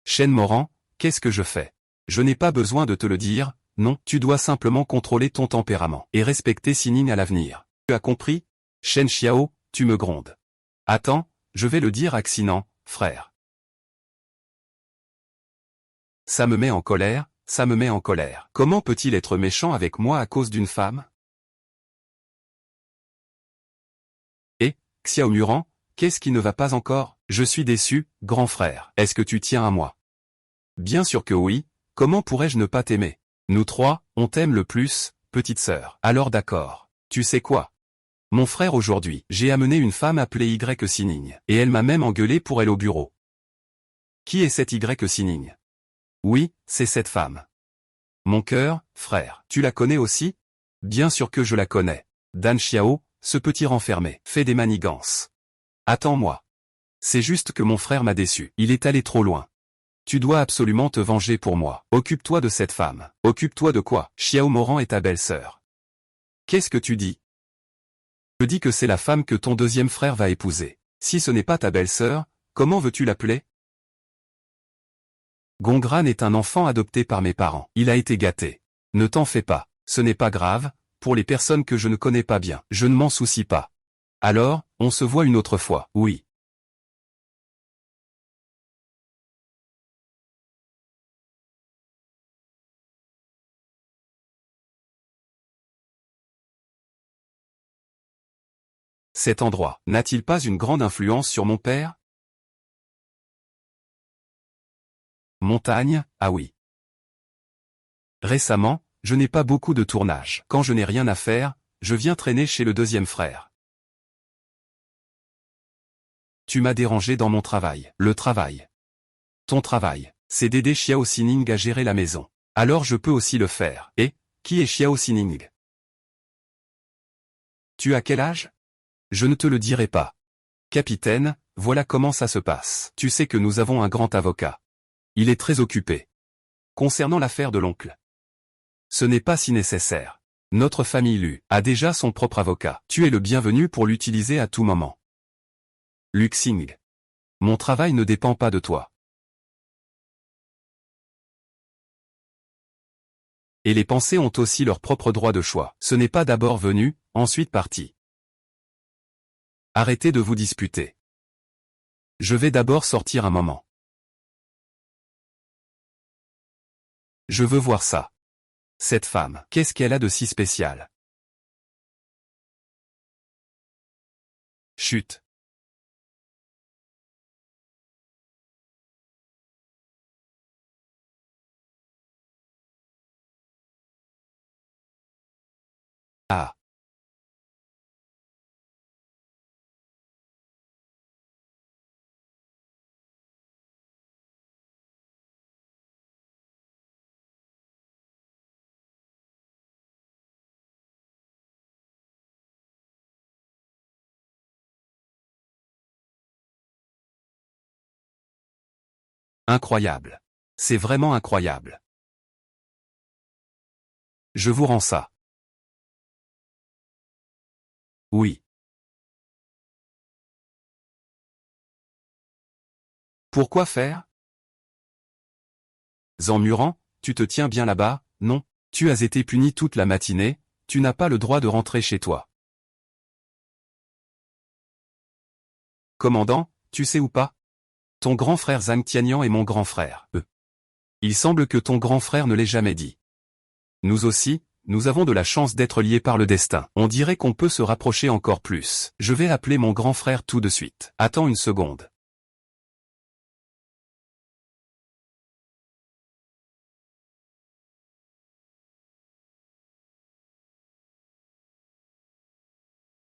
Shen Moran, qu'est-ce que je fais? Je n'ai pas besoin de te le dire, non, tu dois simplement contrôler ton tempérament et respecter Sining à l'avenir. Tu as compris? Shen Xiao, tu me grondes. Attends, je vais le dire à Xinan, frère. Ça me met en colère, ça me met en colère. Comment peut-il être méchant avec moi à cause d'une femme? Et, Xiao Muran, qu'est-ce qui ne va pas encore? Je suis déçu, grand frère. Est-ce que tu tiens à moi? Bien sûr que oui, comment pourrais-je ne pas t'aimer? Nous trois, on t'aime le plus, petite sœur. Alors d'accord. Tu sais quoi? Mon frère aujourd'hui, j'ai amené une femme appelée Y Sining, et elle m'a même engueulé pour elle au bureau. Qui est cette Y Sining? Oui, c'est cette femme. Mon cœur, frère, tu la connais aussi? Bien sûr que je la connais. Dan Xiao, ce petit renfermé, fait des manigances. Attends-moi. C'est juste que mon frère m'a déçu. Il est allé trop loin. Tu dois absolument te venger pour moi. Occupe-toi de cette femme. Occupe-toi de quoi? Xiao Moran est ta belle-sœur. Qu'est-ce que tu dis? Je dis que c'est la femme que ton deuxième frère va épouser. Si ce n'est pas ta belle-sœur, comment veux-tu l'appeler? Gongran est un enfant adopté par mes parents. Il a été gâté. Ne t'en fais pas. Ce n'est pas grave, pour les personnes que je ne connais pas bien. Je ne m'en soucie pas. Alors, on se voit une autre fois. Oui. Cet endroit n'a-t-il pas une grande influence sur mon père? Montagne, ah oui. Récemment, je n'ai pas beaucoup de tournage. Quand je n'ai rien à faire, je viens traîner chez le deuxième frère. Tu m'as dérangé dans mon travail. Le travail. Ton travail, c'est d'aider Xiao Sining à gérer la maison. Alors je peux aussi le faire. Et, qui est Xiao Sining? Tu as quel âge? Je ne te le dirai pas. Capitaine, voilà comment ça se passe. Tu sais que nous avons un grand avocat. Il est très occupé. Concernant l'affaire de l'oncle. Ce n'est pas si nécessaire. Notre famille Lu a déjà son propre avocat. Tu es le bienvenu pour l'utiliser à tout moment. Luxing. Mon travail ne dépend pas de toi. Et les pensées ont aussi leur propre droit de choix. Ce n'est pas d'abord venu, ensuite parti. Arrêtez de vous disputer. Je vais d'abord sortir un moment. Je veux voir ça. Cette femme, qu'est-ce qu'elle a de si spécial? Chut. Ah. Incroyable. C'est vraiment incroyable. Je vous rends ça. Oui. Pourquoi faire? Zanmuran, tu te tiens bien là-bas, non? Tu as été puni toute la matinée, tu n'as pas le droit de rentrer chez toi. Commandant, tu sais ou pas? Ton grand frère Zhang Tianyang est mon grand frère. Il semble que ton grand frère ne l'ait jamais dit. Nous aussi, nous avons de la chance d'être liés par le destin. On dirait qu'on peut se rapprocher encore plus. Je vais appeler mon grand frère tout de suite. Attends une seconde.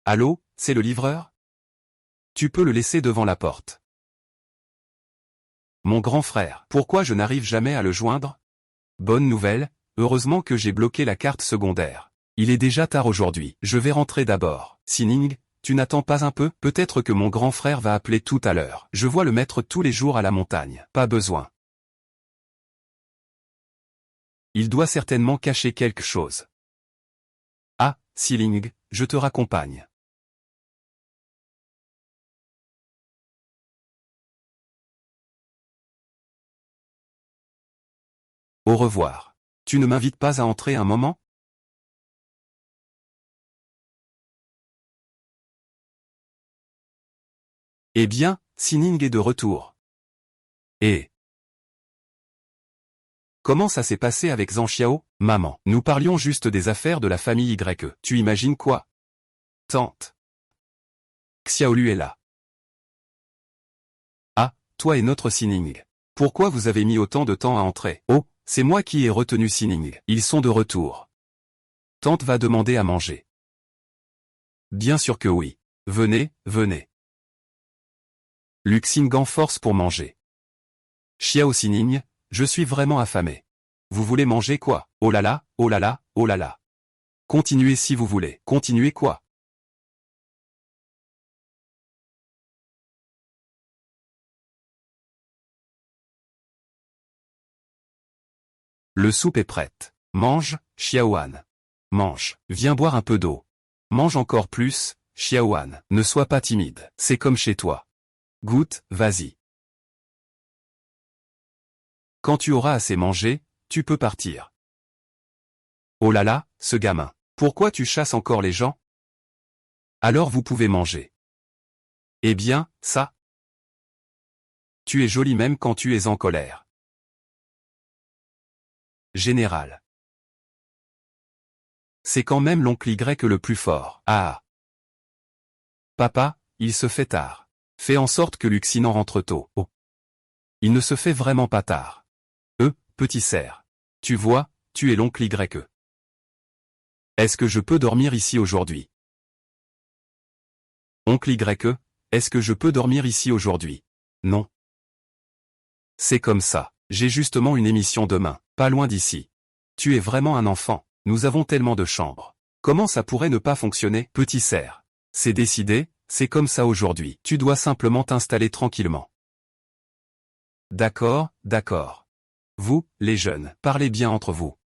Allô, c'est le livreur? Tu peux le laisser devant la porte. Mon grand frère, pourquoi je n'arrive jamais à le joindre? Bonne nouvelle, heureusement que j'ai bloqué la carte secondaire. Il est déjà tard aujourd'hui. Je vais rentrer d'abord. Sining, tu n'attends pas un peu? Peut-être que mon grand frère va appeler tout à l'heure. Je vois le maître tous les jours à la montagne. Pas besoin. Il doit certainement cacher quelque chose. Ah, Siling, je te raccompagne. Au revoir. Tu ne m'invites pas à entrer un moment? Eh bien, Sining est de retour. Et comment ça s'est passé avec Zhang Xiao? Maman, nous parlions juste des affaires de la famille Y. Tu imagines quoi? Tante. Xiaolu est là. Ah, toi et notre Sining. Pourquoi vous avez mis autant de temps à entrer? Oh, c'est moi qui ai retenu Sining. Ils sont de retour. Tante va demander à manger. Bien sûr que oui. Venez, venez. Luxing en force pour manger. Xiao Sining, je suis vraiment affamé. Vous voulez manger quoi? Oh là là, oh là là, oh là là. Continuez si vous voulez. Continuez quoi? Le soupe est prête. Mange, Xiaoan. Mange. Viens boire un peu d'eau. Mange encore plus, Xiaoan. Ne sois pas timide. C'est comme chez toi. Goûte, vas-y. Quand tu auras assez mangé, tu peux partir. Oh là là, ce gamin. Pourquoi tu chasses encore les gens? Alors vous pouvez manger. Eh bien, ça. Tu es joli même quand tu es en colère. Général. C'est quand même l'oncle Y le plus fort. Ah. Papa, il se fait tard. Fais en sorte que Luxinan rentre tôt. Oh. Il ne se fait vraiment pas tard. Petit cerf. Tu vois, tu es l'oncle Y. Est-ce que je peux dormir ici aujourd'hui? Oncle Y, est-ce que je peux dormir ici aujourd'hui? Non. C'est comme ça. J'ai justement une émission demain, pas loin d'ici. Tu es vraiment un enfant. Nous avons tellement de chambres. Comment ça pourrait ne pas fonctionner, petit cerf? C'est décidé, c'est comme ça aujourd'hui. Tu dois simplement t'installer tranquillement. D'accord, d'accord. Vous, les jeunes, parlez bien entre vous.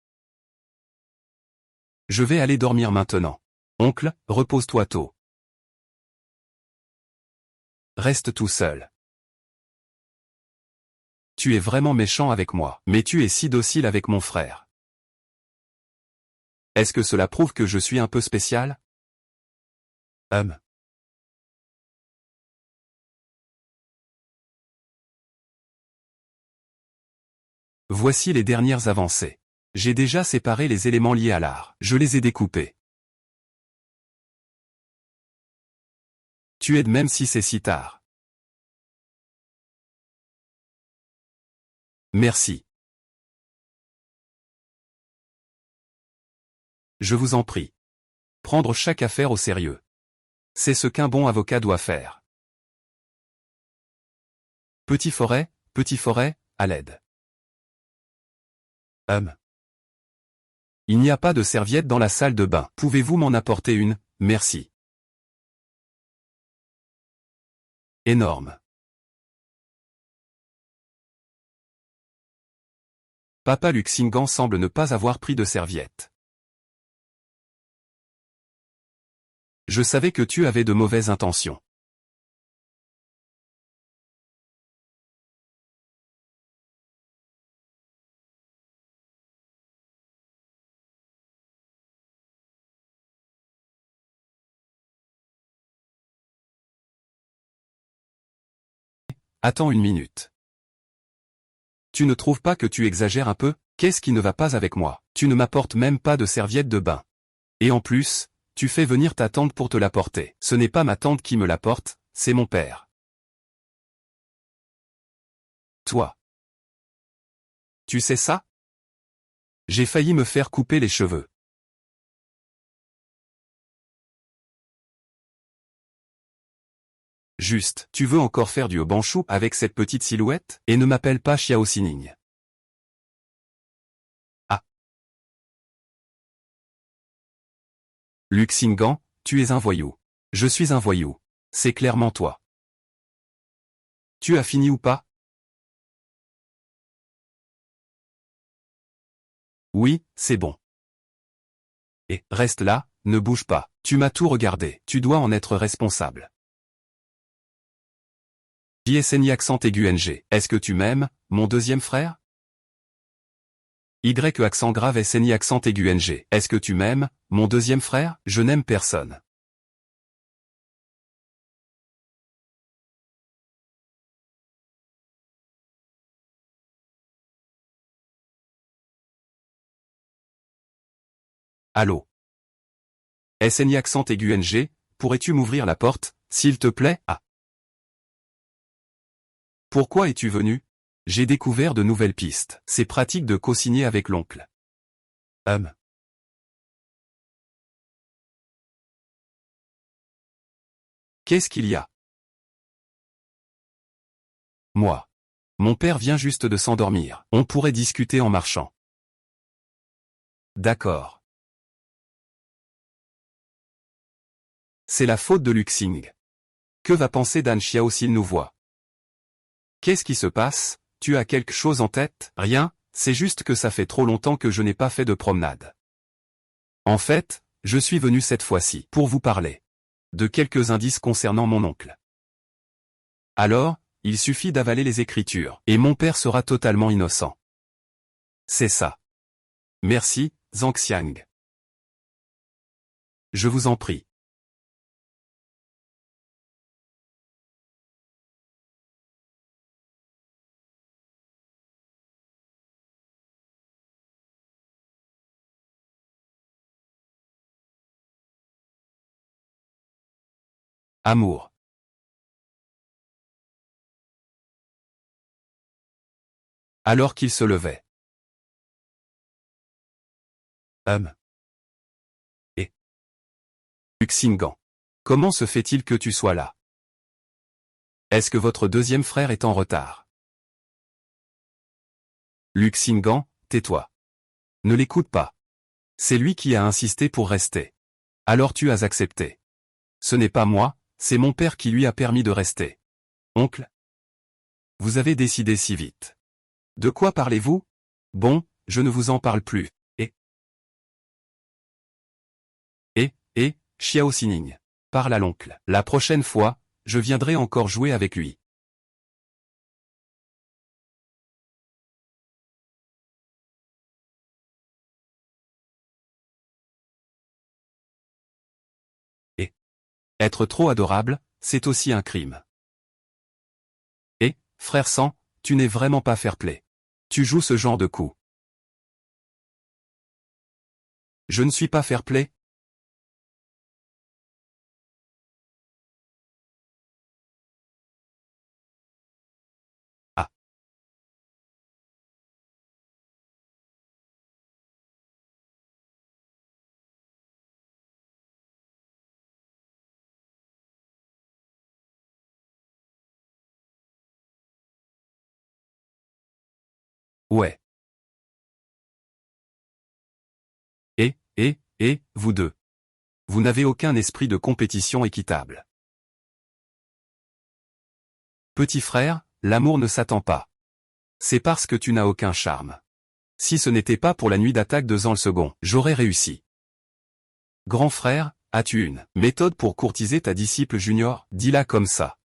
Je vais aller dormir maintenant. Oncle, repose-toi tôt. Reste tout seul. Tu es vraiment méchant avec moi, mais tu es si docile avec mon frère. Est-ce que cela prouve que je suis un peu spécial? Voici les dernières avancées. J'ai déjà séparé les éléments liés à l'art. Je les ai découpés. Tu aides même si c'est si tard. Merci. Je vous en prie. Prendre chaque affaire au sérieux. C'est ce qu'un bon avocat doit faire. Petit forêt, à l'aide. Il n'y a pas de serviette dans la salle de bain. Pouvez-vous m'en apporter une, merci. Énorme. Papa Luxingan semble ne pas avoir pris de serviette. Je savais que tu avais de mauvaises intentions. Attends une minute. Tu ne trouves pas que tu exagères un peu? Qu'est-ce qui ne va pas avec moi? Tu ne m'apportes même pas de serviette de bain. Et en plus, tu fais venir ta tante pour te l'apporter. Ce n'est pas ma tante qui me l'apporte, c'est mon père. Toi. Tu sais ça? J'ai failli me faire couper les cheveux. Juste, tu veux encore faire du Obanchou avec cette petite silhouette? Et ne m'appelle pas Xiao Sining. Ah. Luxingan, tu es un voyou. Je suis un voyou. C'est clairement toi. Tu as fini ou pas? Oui, c'est bon. Et, reste là, ne bouge pas. Tu m'as tout regardé. Tu dois en être responsable. JSNI accent aigu NG. Est-ce que tu m'aimes, mon deuxième frère? Y accent grave SNI accent aigu NG. Est-ce que tu m'aimes, mon deuxième frère? Je n'aime personne. Allô? SNI accent aigu NG, pourrais-tu m'ouvrir la porte, s'il te plaît? Ah. Pourquoi es-tu venu? J'ai découvert de nouvelles pistes. C'est pratique de co-signer avec l'oncle. Qu'est-ce qu'il y a? Moi. Mon père vient juste de s'endormir. On pourrait discuter en marchant. D'accord. C'est la faute de Luxing. Que va penser Dan Xiao s'il nous voit? Qu'est-ce qui se passe? Tu as quelque chose en tête? Rien, c'est juste que ça fait trop longtemps que je n'ai pas fait de promenade. En fait, je suis venu cette fois-ci pour vous parler de quelques indices concernant mon oncle. Alors, il suffit d'avaler les écritures, et mon père sera totalement innocent. C'est ça. Merci, Zhang Xiang. Je vous en prie. Amour. Alors qu'il se levait. Et Luxingan. Comment se fait-il que tu sois là? Est-ce que votre deuxième frère est en retard? Luxingan, tais-toi. Ne l'écoute pas. C'est lui qui a insisté pour rester. Alors tu as accepté. Ce n'est pas moi, c'est mon père qui lui a permis de rester. Oncle? Vous avez décidé si vite. De quoi parlez-vous? Bon, je ne vous en parle plus. Xiao Sining. Parle à l'oncle. La prochaine fois, je viendrai encore jouer avec lui. Et être trop adorable, c'est aussi un crime. Et, frère Sang, tu n'es vraiment pas fair-play. Tu joues ce genre de coup. Je ne suis pas fair-play? Ah. Ouais. Vous deux. Vous n'avez aucun esprit de compétition équitable. Petit frère, l'amour ne s'attend pas. C'est parce que tu n'as aucun charme. Si ce n'était pas pour la nuit d'attaque de Zhang le second, j'aurais réussi. Grand frère, as-tu une méthode pour courtiser ta disciple junior? Dis-la comme ça.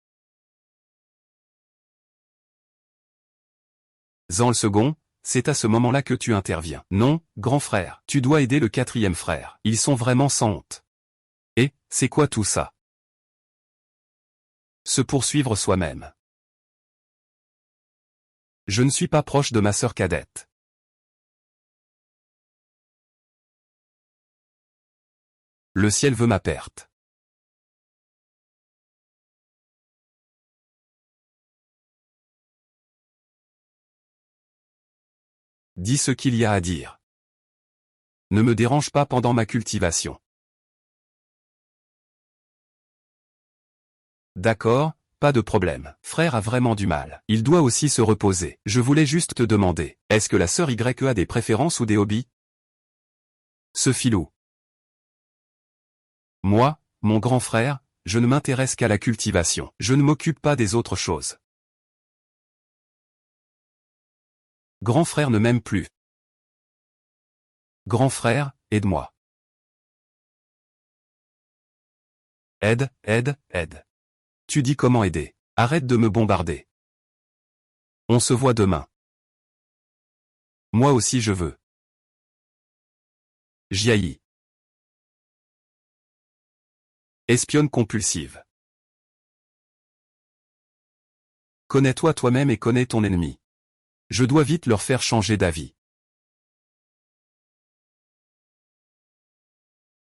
Zhang le second, c'est à ce moment-là que tu interviens. Non, grand frère, tu dois aider le quatrième frère. Ils sont vraiment sans honte. Et, c'est quoi tout ça? Se poursuivre soi-même. Je ne suis pas proche de ma sœur cadette. Le ciel veut ma perte. Dis ce qu'il y a à dire. Ne me dérange pas pendant ma cultivation. D'accord, pas de problème. Frère a vraiment du mal. Il doit aussi se reposer. Je voulais juste te demander, est-ce que la sœur Y a des préférences ou des hobbies? Ce filou. Moi, mon grand frère, je ne m'intéresse qu'à la cultivation. Je ne m'occupe pas des autres choses. Grand frère ne m'aime plus. Grand frère, aide-moi. Aide, aide, aide. Tu dis comment aider. Arrête de me bombarder. On se voit demain. Moi aussi je veux. Jiayi. Espionne compulsive. Connais-toi toi-même et connais ton ennemi. Je dois vite leur faire changer d'avis.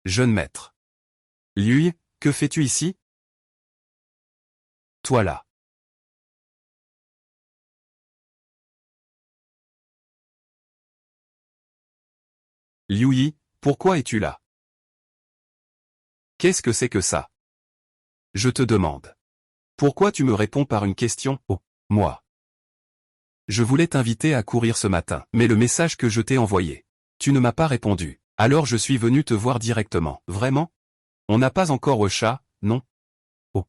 Jeune maître. Liu, que fais-tu ici? Toi là. Liu Yi, pourquoi es-tu là? Qu'est-ce que c'est que ça? Je te demande. Pourquoi tu me réponds par une question? Oh, moi. Je voulais t'inviter à courir ce matin, mais le message que je t'ai envoyé. Tu ne m'as pas répondu. Alors je suis venu te voir directement. Vraiment? On n'a pas encore au chat, non? Oh.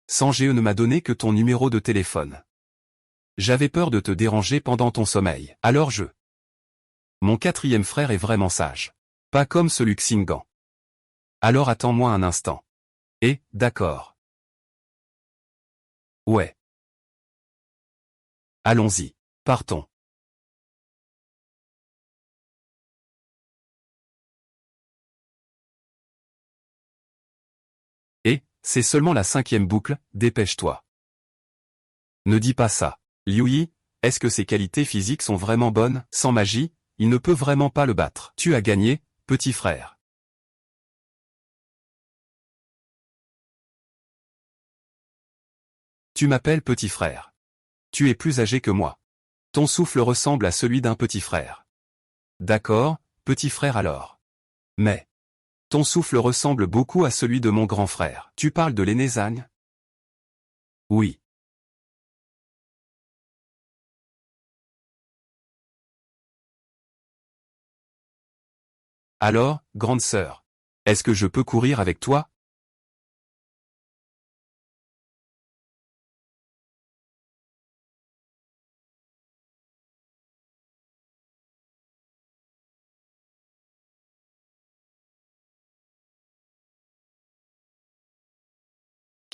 Sange ne m'a donné que ton numéro de téléphone. J'avais peur de te déranger pendant ton sommeil. Alors je... Mon quatrième frère est vraiment sage. Pas comme ce Luxingan. Alors attends-moi un instant. D'accord. Ouais. Allons-y. Partons. C'est seulement la cinquième boucle, dépêche-toi. Ne dis pas ça. Liu Yi, est-ce que ses qualités physiques sont vraiment bonnes? Sans magie, il ne peut vraiment pas le battre. Tu as gagné, petit frère. Tu m'appelles petit frère. Tu es plus âgé que moi. Ton souffle ressemble à celui d'un petit frère. D'accord, petit frère alors. Mais... Ton souffle ressemble beaucoup à celui de mon grand frère. Tu parles de l'aîné Zhang? Oui. Alors, grande sœur, est-ce que je peux courir avec toi?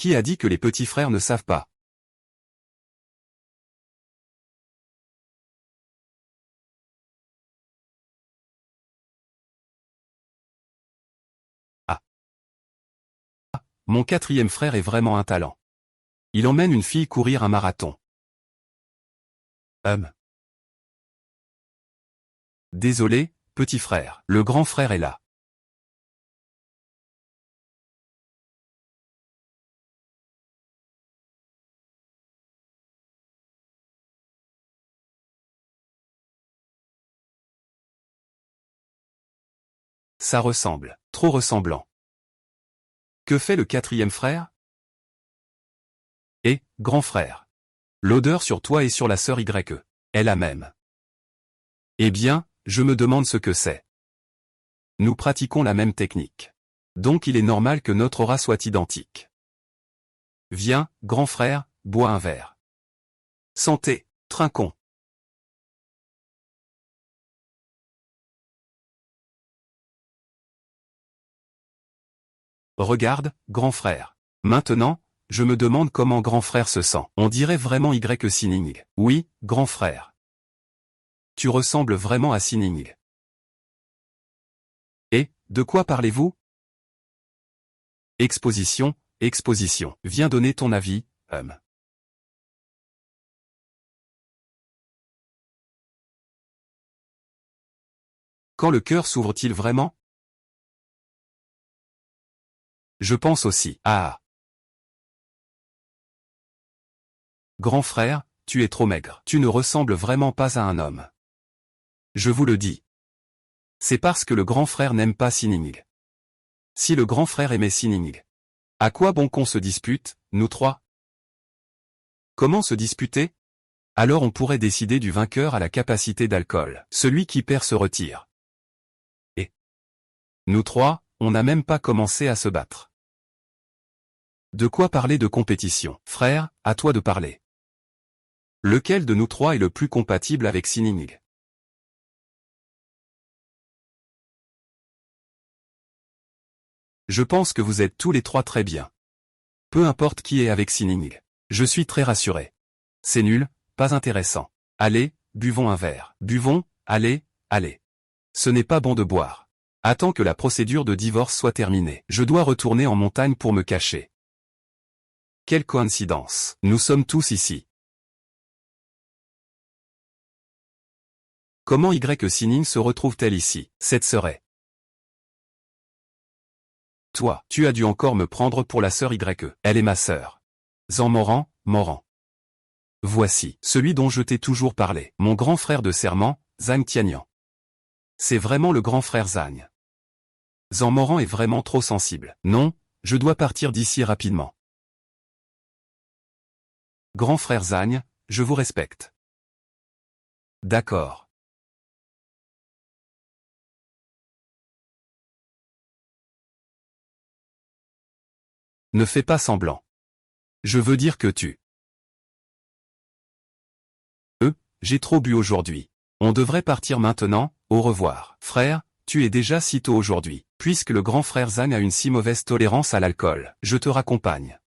Qui a dit que les petits frères ne savent pas? Ah, mon quatrième frère est vraiment un talent. Il emmène une fille courir un marathon. Hum. Désolé, petit frère, le grand frère est là. Ça ressemble, trop ressemblant. Que fait le quatrième frère? Grand frère. L'odeur sur toi et sur la sœur Y. Est la même. Eh bien, je me demande ce que c'est. Nous pratiquons la même technique. Donc il est normal que notre aura soit identique. Viens, grand frère, bois un verre. Santé, trinquons. Regarde, grand frère. Maintenant, je me demande comment grand frère se sent. On dirait vraiment Y Sining. Oui, grand frère. Tu ressembles vraiment à Sining. De quoi parlez-vous? Exposition, exposition. Viens donner ton avis, Quand le cœur s'ouvre-t-il vraiment? Je pense aussi. Ah. Grand frère, tu es trop maigre. Tu ne ressembles vraiment pas à un homme. Je vous le dis. C'est parce que le grand frère n'aime pas Sining. Si le grand frère aimait Sining, à quoi bon qu'on se dispute, nous trois? Comment se disputer? Alors on pourrait décider du vainqueur à la capacité d'alcool. Celui qui perd se retire. Et nous trois, on n'a même pas commencé à se battre. De quoi parler de compétition? Frère, à toi de parler. Lequel de nous trois est le plus compatible avec Sining? Je pense que vous êtes tous les trois très bien. Peu importe qui est avec Sining. Je suis très rassuré. C'est nul, pas intéressant. Allez, buvons un verre. Buvons, allez, allez. Ce n'est pas bon de boire. Attends que la procédure de divorce soit terminée. Je dois retourner en montagne pour me cacher. Quelle coïncidence. Nous sommes tous ici. Comment Y Sining se retrouve-t-elle ici? Cette serait. Toi, tu as dû encore me prendre pour la sœur Y. Elle est ma sœur. Zan Moran, Moran. Voici, celui dont je t'ai toujours parlé, mon grand frère de serment, Zhang Tianyan. C'est vraiment le grand frère Zhang. Zan Moran est vraiment trop sensible. Non, je dois partir d'ici rapidement. Grand frère Zhang, je vous respecte. D'accord. Ne fais pas semblant. Je veux dire que tu j'ai trop bu aujourd'hui. On devrait partir maintenant, au revoir. Frère, tu es déjà si tôt aujourd'hui. Puisque le grand frère Zhang a une si mauvaise tolérance à l'alcool, je te raccompagne.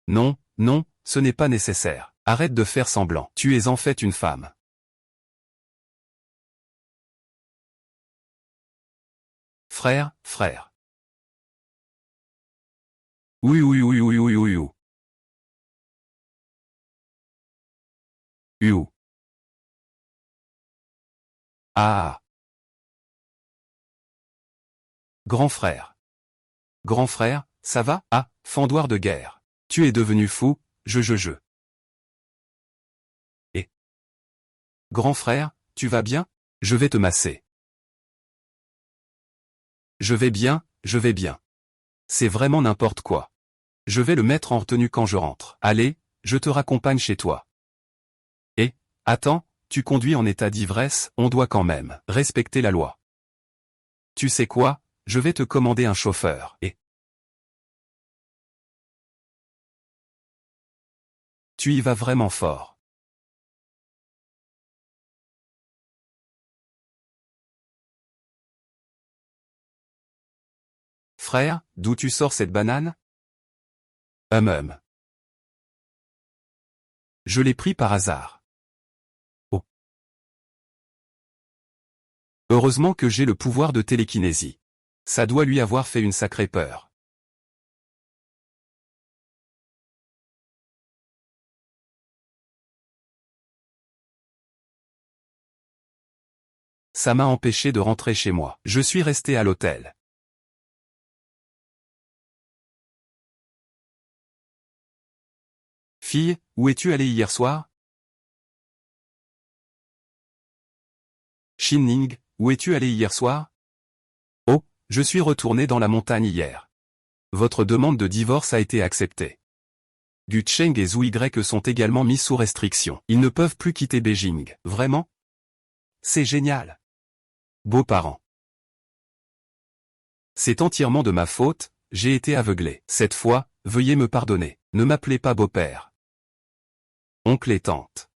Non, non, ce n'est pas nécessaire. Arrête de faire semblant. Tu es en fait une femme. Frère, frère. Oui, oui, oui, oui, oui, oui, oui. Oui. Ah. Grand frère. Grand frère, ça va? Ah, fendoir de guerre. Tu es devenu fou, je. Et. Grand frère, tu vas bien? Je vais te masser. Je vais bien, je vais bien. C'est vraiment n'importe quoi. Je vais le mettre en retenue quand je rentre. Allez, je te raccompagne chez toi. Et, attends, tu conduis en état d'ivresse, on doit quand même respecter la loi. Tu sais quoi? Je vais te commander un chauffeur. Et. Tu y vas vraiment fort. Frère, d'où tu sors cette banane? Hum. Je l'ai pris par hasard. Oh. Heureusement que j'ai le pouvoir de télékinésie. Ça doit lui avoir fait une sacrée peur. Ça m'a empêché de rentrer chez moi. Je suis resté à l'hôtel. Fille, où es-tu allée hier soir? Ning, où es-tu allée hier soir? Oh, je suis retourné dans la montagne hier. Votre demande de divorce a été acceptée. Gu Cheng et Zhu Y sont également mis sous restriction. Ils ne peuvent plus quitter Beijing. Vraiment? C'est génial. Beaux-parents. C'est entièrement de ma faute, j'ai été aveuglé. Cette fois, veuillez me pardonner. Ne m'appelez pas beau-père. Oncle et tante.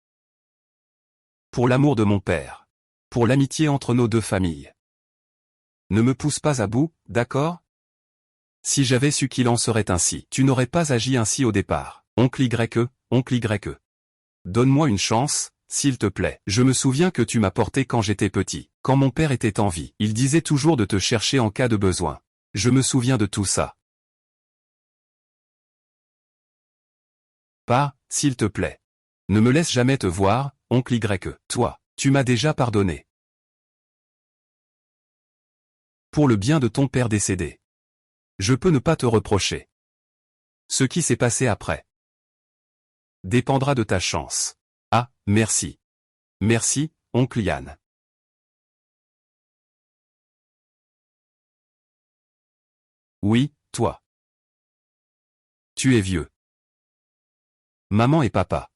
Pour l'amour de mon père. Pour l'amitié entre nos deux familles. Ne me pousse pas à bout, d'accord? Si j'avais su qu'il en serait ainsi, tu n'aurais pas agi ainsi au départ. Oncle Y, oncle Y. Donne-moi une chance, s'il te plaît. Je me souviens que tu m'as porté quand j'étais petit. Quand mon père était en vie, il disait toujours de te chercher en cas de besoin. Je me souviens de tout ça. Pas, s'il te plaît. Ne me laisse jamais te voir, oncle Y. Toi, tu m'as déjà pardonné. Pour le bien de ton père décédé. Je peux ne pas te reprocher. Ce qui s'est passé après dépendra de ta chance. Ah, merci. Merci, oncle Yann. Oui, toi. Tu es vieux. Maman et papa.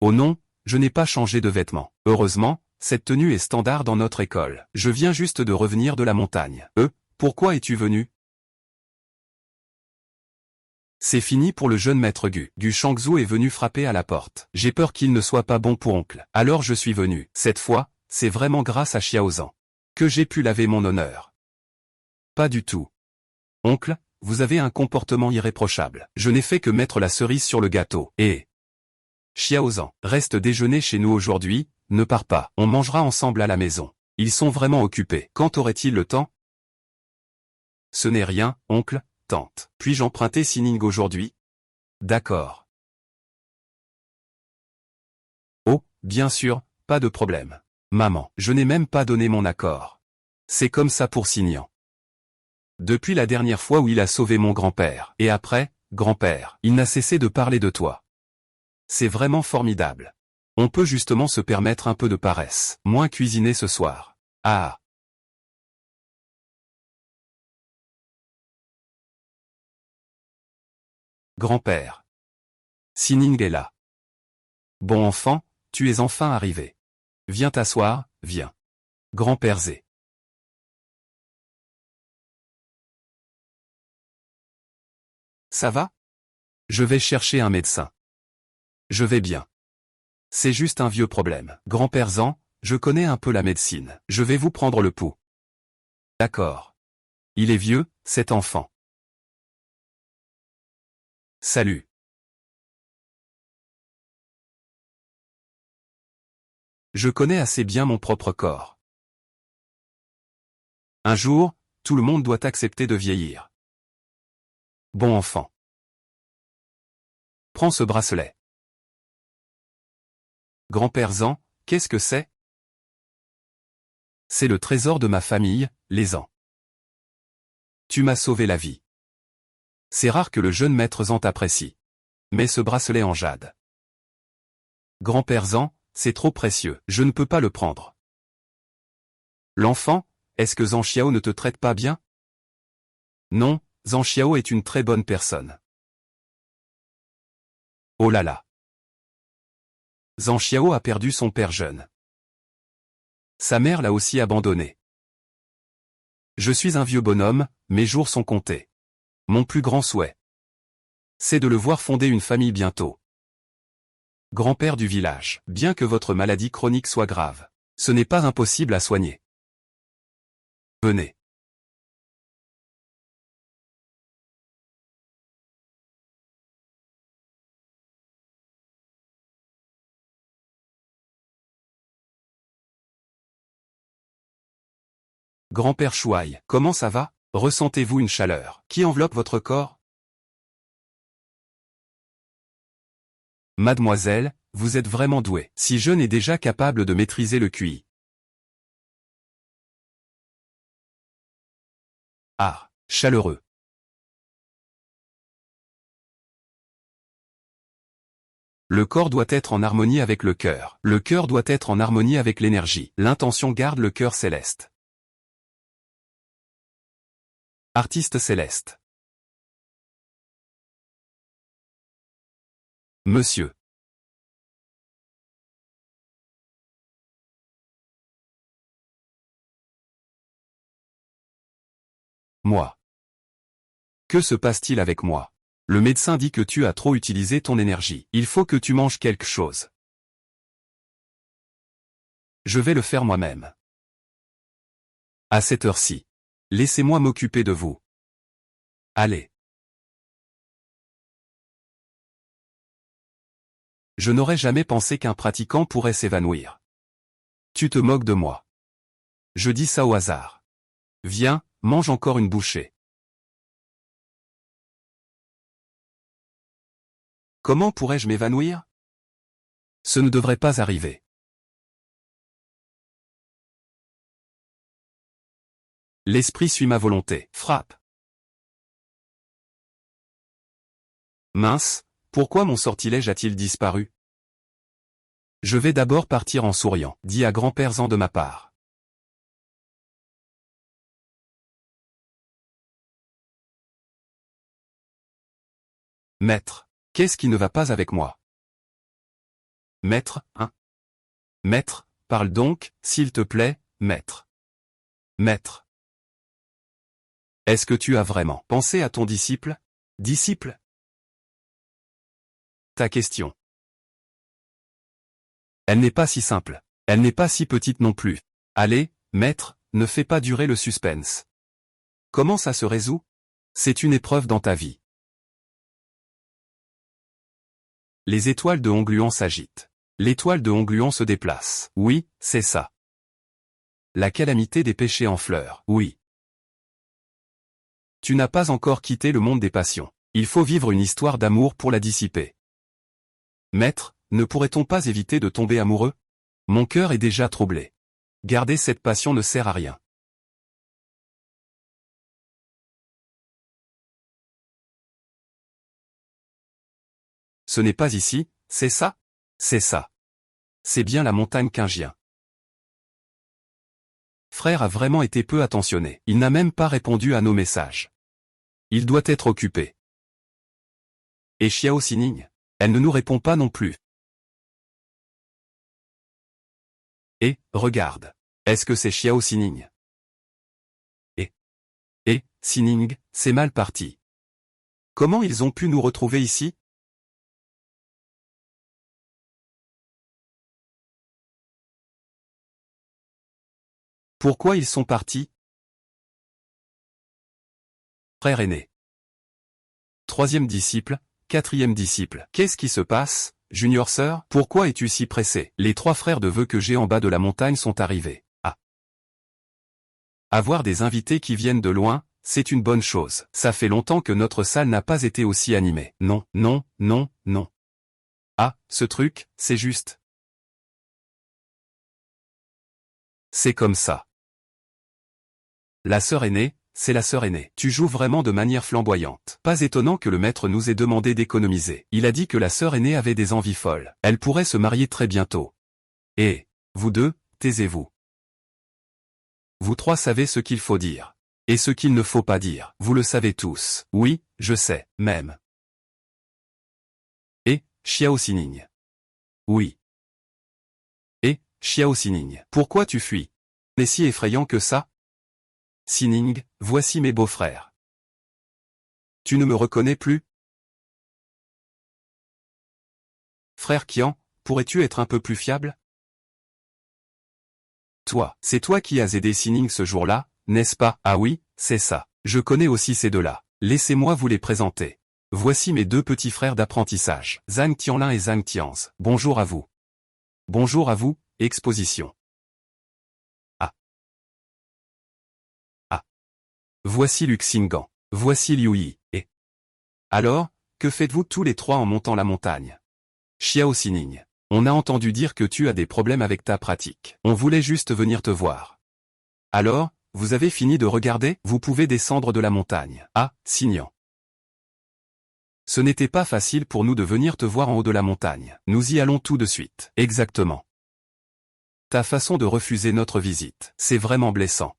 Oh non, je n'ai pas changé de vêtements. Heureusement, cette tenue est standard dans notre école. Je viens juste de revenir de la montagne. Pourquoi es-tu venu? C'est fini pour le jeune maître Gu. Gu Shangzhou est venu frapper à la porte. J'ai peur qu'il ne soit pas bon pour oncle. Alors je suis venu. Cette fois, c'est vraiment grâce à Xiaozan que j'ai pu laver mon honneur. Pas du tout. Oncle, vous avez un comportement irréprochable. Je n'ai fait que mettre la cerise sur le gâteau. Et Xiaozan, reste déjeuner chez nous aujourd'hui, ne pars pas. On mangera ensemble à la maison. Ils sont vraiment occupés. Quand aurait-il le temps? Ce n'est rien, oncle, tante. Puis-je emprunter Sining aujourd'hui? D'accord. Oh, bien sûr, pas de problème. Maman, je n'ai même pas donné mon accord. C'est comme ça pour Signan. Depuis la dernière fois où il a sauvé mon grand-père. Et après, grand-père, il n'a cessé de parler de toi. C'est vraiment formidable. On peut justement se permettre un peu de paresse. Moins cuisiner ce soir. Ah. Grand-père. Sining est là. Bon enfant, tu es enfin arrivé. Viens t'asseoir, viens. Grand-père Zé. Ça va? Je vais chercher un médecin. Je vais bien. C'est juste un vieux problème. Grand-père Zan, je connais un peu la médecine. Je vais vous prendre le pouls. D'accord. Il est vieux, cet enfant. Salut. Je connais assez bien mon propre corps. Un jour, tout le monde doit accepter de vieillir. Bon enfant. Prends ce bracelet. Grand-père Zan, qu'est-ce que c'est? C'est le trésor de ma famille, les Zan. Tu m'as sauvé la vie. C'est rare que le jeune maître Zan t'apprécie. Mais ce bracelet en jade. Grand-père Zan, c'est trop précieux, je ne peux pas le prendre. L'enfant, est-ce que Zan Xiao ne te traite pas bien? Non, Zan Xiao est une très bonne personne. Oh là là. Zan Xiao a perdu son père jeune. Sa mère l'a aussi abandonné. Je suis un vieux bonhomme, mes jours sont comptés. Mon plus grand souhait, c'est de le voir fonder une famille bientôt. Grand-père du village, bien que votre maladie chronique soit grave, ce n'est pas impossible à soigner. Venez. Grand-père Chouaï, comment ça va? Ressentez-vous une chaleur qui enveloppe votre corps? Mademoiselle, vous êtes vraiment douée, si jeune et déjà capable de maîtriser le QI. Ah, chaleureux. Le corps doit être en harmonie avec le cœur. Le cœur doit être en harmonie avec l'énergie. L'intention garde le cœur céleste. Artiste céleste. Monsieur. Moi. Que se passe-t-il avec moi? Le médecin dit que tu as trop utilisé ton énergie. Il faut que tu manges quelque chose. Je vais le faire moi-même. À cette heure-ci. Laissez-moi m'occuper de vous. Allez. Je n'aurais jamais pensé qu'un pratiquant pourrait s'évanouir. Tu te moques de moi. Je dis ça au hasard. Viens, mange encore une bouchée. Comment pourrais-je m'évanouir? Ce ne devrait pas arriver. L'esprit suit ma volonté. Frappe. Mince, pourquoi mon sortilège a-t-il disparu? Je vais d'abord partir en souriant, dit à grand-père Zan de ma part. Maître, qu'est-ce qui ne va pas avec moi? Maître, hein? Maître, parle donc, s'il te plaît, maître. Maître. Est-ce que tu as vraiment pensé à ton disciple? Disciple? Ta question. Elle n'est pas si simple. Elle n'est pas si petite non plus. Allez, maître, ne fais pas durer le suspense. Comment ça se résout? C'est une épreuve dans ta vie. Les étoiles de Hongluan s'agitent. L'étoile de Hongluan se déplace. Oui, c'est ça. La calamité des péchés en fleurs. Oui. Tu n'as pas encore quitté le monde des passions. Il faut vivre une histoire d'amour pour la dissiper. Maître, ne pourrait-on pas éviter de tomber amoureux? Mon cœur est déjà troublé. Garder cette passion ne sert à rien. Ce n'est pas ici, c'est ça? C'est ça. C'est bien la montagne Qingjian. Frère a vraiment été peu attentionné. Il n'a même pas répondu à nos messages. Il doit être occupé. Et Xiao Sining? Elle ne nous répond pas non plus. Et, regarde. Est-ce que c'est Xiao Sining? Et, Sining, c'est mal parti. Comment ils ont pu nous retrouver ici? Pourquoi ils sont partis? Frère aîné. Troisième disciple, quatrième disciple. Qu'est-ce qui se passe, Junior sœur? Pourquoi es-tu si pressé? Les 3 frères de vœux que j'ai en bas de la montagne sont arrivés. Ah. Avoir des invités qui viennent de loin, c'est une bonne chose. Ça fait longtemps que notre salle n'a pas été aussi animée. Non, non, non, non. Ah, ce truc, c'est juste. C'est comme ça. La sœur aînée, c'est la sœur aînée. Tu joues vraiment de manière flamboyante. Pas étonnant que le maître nous ait demandé d'économiser. Il a dit que la sœur aînée avait des envies folles. Elle pourrait se marier très bientôt. Et, vous deux, taisez-vous. Vous 3 savez ce qu'il faut dire. Et ce qu'il ne faut pas dire. Vous le savez tous. Oui, je sais, même. Et, Xiao Sining. Oui. Et, Xiao Sining. Pourquoi tu fuis? N'est si effrayant que ça? Sining, voici mes beaux-frères. Tu ne me reconnais plus? Frère Qian, pourrais-tu être un peu plus fiable? Toi, c'est toi qui as aidé Sining ce jour-là, n'est-ce pas? Ah oui, c'est ça. Je connais aussi ces deux-là. Laissez-moi vous les présenter. Voici mes 2 petits frères d'apprentissage, Zhang Tianlin et Zhang Tianz. Bonjour à vous. Bonjour à vous, exposition. Ah. Ah. Voici Luc Xinggan. Voici Liu Yi. Et alors, que faites-vous tous les 3 en montant la montagne? Xiao Sining. On a entendu dire que tu as des problèmes avec ta pratique. On voulait juste venir te voir. Alors, vous avez fini de regarder? Vous pouvez descendre de la montagne. Ah, Signan. Ce n'était pas facile pour nous de venir te voir en haut de la montagne. Nous y allons tout de suite. Exactement. Ta façon de refuser notre visite, c'est vraiment blessant.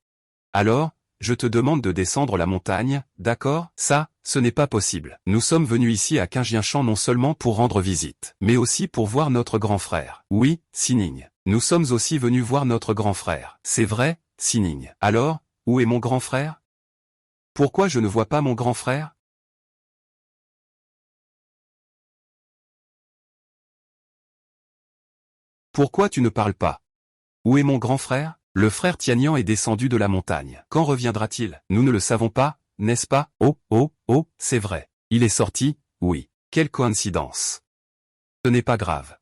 Alors, je te demande de descendre la montagne, d'accord? Ça, ce n'est pas possible. Nous sommes venus ici à Qingjianshan non seulement pour rendre visite, mais aussi pour voir notre grand frère. Oui, Sining. Nous sommes aussi venus voir notre grand frère. C'est vrai, Sining. Alors, où est mon grand frère? Pourquoi je ne vois pas mon grand frère? Pourquoi tu ne parles pas? Où est mon grand frère? Le frère Tianyan est descendu de la montagne. Quand reviendra-t-il? Nous ne le savons pas, n'est-ce pas? Oh, oh, oh, c'est vrai. Il est sorti, oui. Quelle coïncidence. Ce n'est pas grave.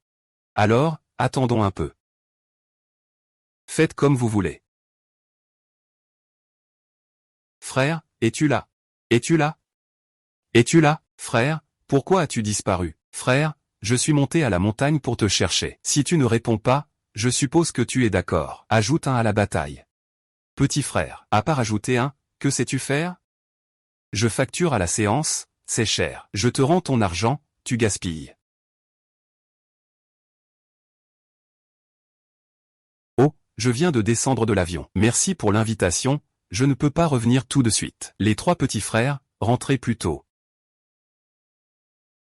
Alors, attendons un peu. Faites comme vous voulez. Frère, es-tu là? Es-tu là? Es-tu là? Frère, pourquoi as-tu disparu? Frère, je suis monté à la montagne pour te chercher. Si tu ne réponds pas, je suppose que tu es d'accord. Ajoute un à la bataille. Petit frère, à part ajouter un, que sais-tu faire? Je facture à la séance, c'est cher. Je te rends ton argent, tu gaspilles. Oh, je viens de descendre de l'avion. Merci pour l'invitation, je ne peux pas revenir tout de suite. Les 3 petits frères, rentrez plus tôt.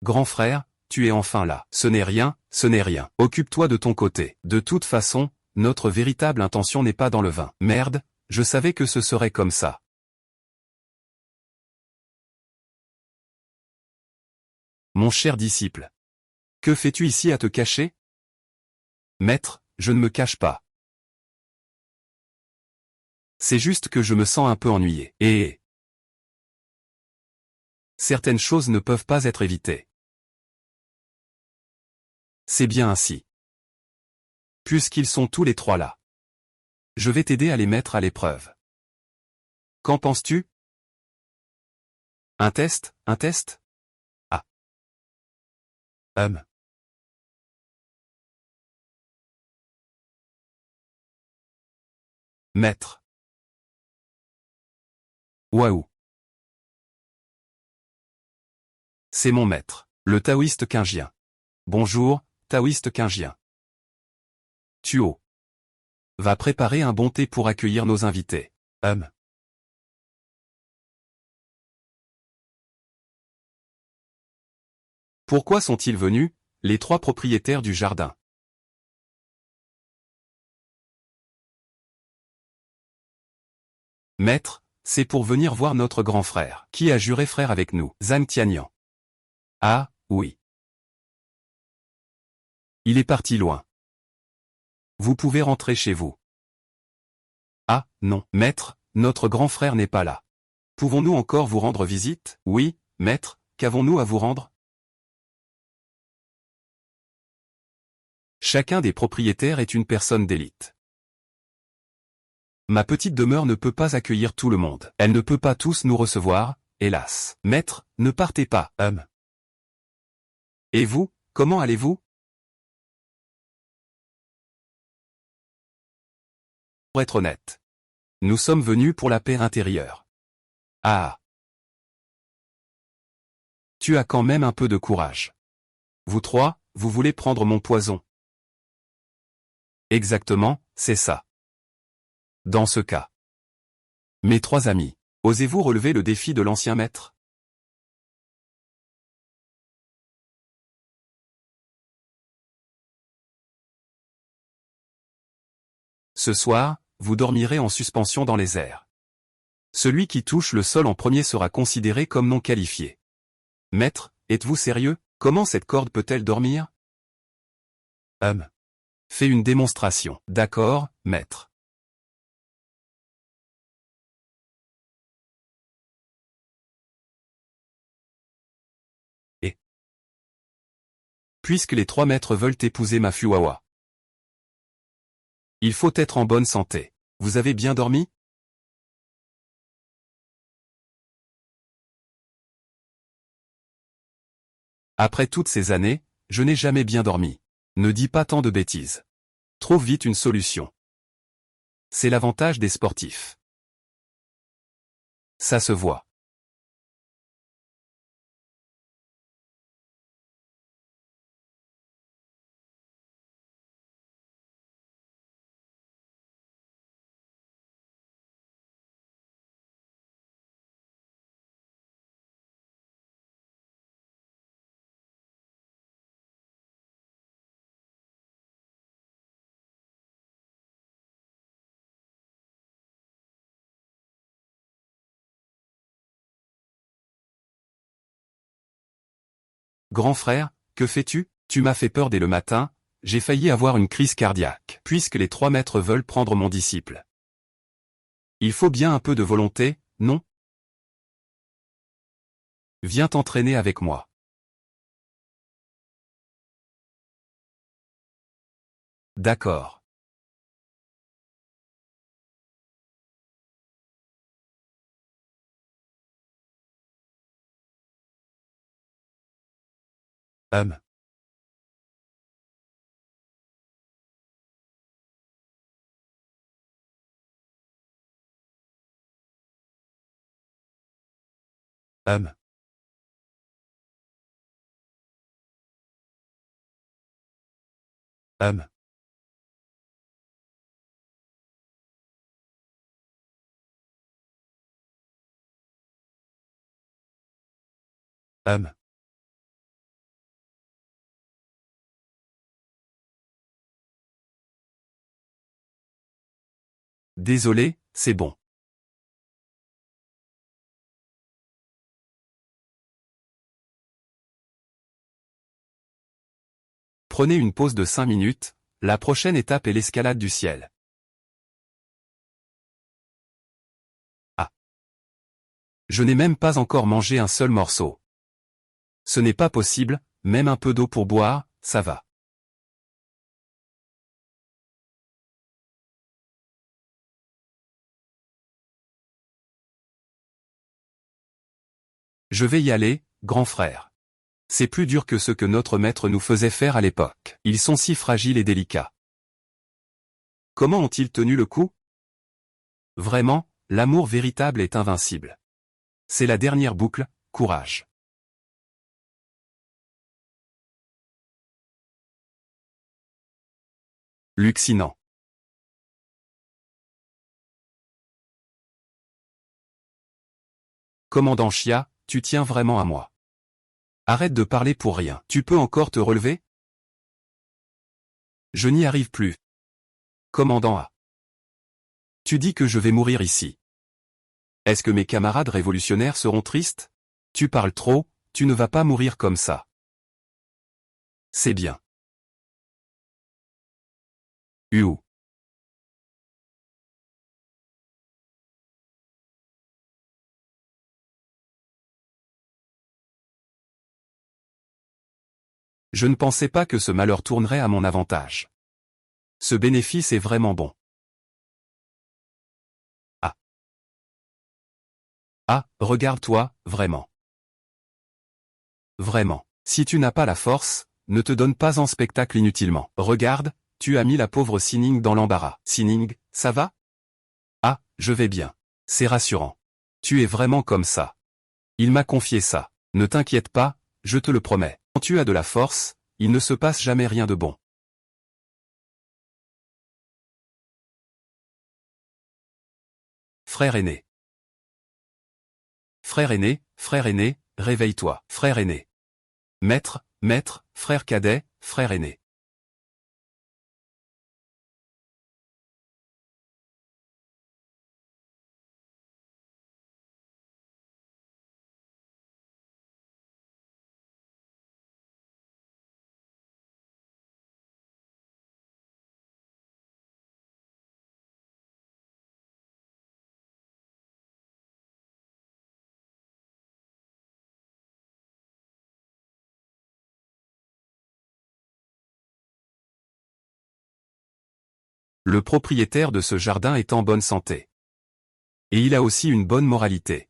Grand frère, tu es enfin là. Ce n'est rien, ce n'est rien. Occupe-toi de ton côté. De toute façon, notre véritable intention n'est pas dans le vin. Merde, je savais que ce serait comme ça. Mon cher disciple. Que fais-tu ici à te cacher? Maître, je ne me cache pas. C'est juste que je me sens un peu ennuyé. Et certaines choses ne peuvent pas être évitées. C'est bien ainsi. Puisqu'ils sont tous les 3 là. Je vais t'aider à les mettre à l'épreuve. Qu'en penses-tu? Un test? Un test? Ah. Maître. Waouh. C'est mon maître, le taoïste qingien. Bonjour, taoïste qingien. Tuo. Va préparer un bon thé pour accueillir nos invités. Pourquoi sont-ils venus, les 3 propriétaires du jardin? Maître, c'est pour venir voir notre grand frère, qui a juré frère avec nous, Zhang Tianyan. Ah, oui. Il est parti loin. Vous pouvez rentrer chez vous. Ah, non, maître, notre grand frère n'est pas là. Pouvons-nous encore vous rendre visite? Oui, maître, qu'avons-nous à vous rendre? Chacun des propriétaires est une personne d'élite. Ma petite demeure ne peut pas accueillir tout le monde. Elle ne peut pas tous nous recevoir, hélas. Maître, ne partez pas, Et vous, comment allez-vous? Pour être honnête. Nous sommes venus pour la paix intérieure. Ah. Tu as quand même un peu de courage. Vous trois, vous voulez prendre mon poison. Exactement, c'est ça. Dans ce cas. Mes trois amis, osez-vous relever le défi de l'ancien maître? Ce soir, vous dormirez en suspension dans les airs. Celui qui touche le sol en premier sera considéré comme non qualifié. Maître, êtes-vous sérieux? Comment cette corde peut-elle dormir? Fais une démonstration. D'accord, maître. Et puisque les trois maîtres veulent épouser ma Fuawa, il faut être en bonne santé. Vous avez bien dormi? Après toutes ces années, je n'ai jamais bien dormi. Ne dis pas tant de bêtises. Trouve vite une solution. C'est l'avantage des sportifs. Ça se voit. Grand frère, que fais-tu? Tu m'as fait peur dès le matin, j'ai failli avoir une crise cardiaque. Puisque les trois maîtres veulent prendre mon disciple. Il faut bien un peu de volonté, non? Viens t'entraîner avec moi. D'accord. Hum. Hum. Hum. Hum. Désolé, c'est bon. Prenez une pause de 5 minutes, la prochaine étape est l'escalade du ciel. Ah. Je n'ai même pas encore mangé un seul morceau. Ce n'est pas possible, même un peu d'eau pour boire, ça va. Je vais y aller, grand frère. C'est plus dur que ce que notre maître nous faisait faire à l'époque. Ils sont si fragiles et délicats. Comment ont-ils tenu le coup? Vraiment, l'amour véritable est invincible. C'est la dernière boucle, courage. Luxinant. Commandant Chia, tu tiens vraiment à moi. Arrête de parler pour rien. Tu peux encore te relever? Je n'y arrive plus. Commandant A. Tu dis que je vais mourir ici. Est-ce que mes camarades révolutionnaires seront tristes? Tu parles trop, tu ne vas pas mourir comme ça. C'est bien. Uou. Je ne pensais pas que ce malheur tournerait à mon avantage. Ce bénéfice est vraiment bon. Ah. Ah, regarde-toi, vraiment. Vraiment. Si tu n'as pas la force, ne te donne pas en spectacle inutilement. Regarde, tu as mis la pauvre Sining dans l'embarras. Sining, ça va? Ah, je vais bien. C'est rassurant. Tu es vraiment comme ça. Il m'a confié ça. Ne t'inquiète pas, je te le promets. Quand tu as de la force, il ne se passe jamais rien de bon. Frère aîné. Frère aîné, réveille-toi. Frère aîné. Maître, maître, frère cadet, frère aîné. Le propriétaire de ce jardin est en bonne santé. Et il a aussi une bonne moralité.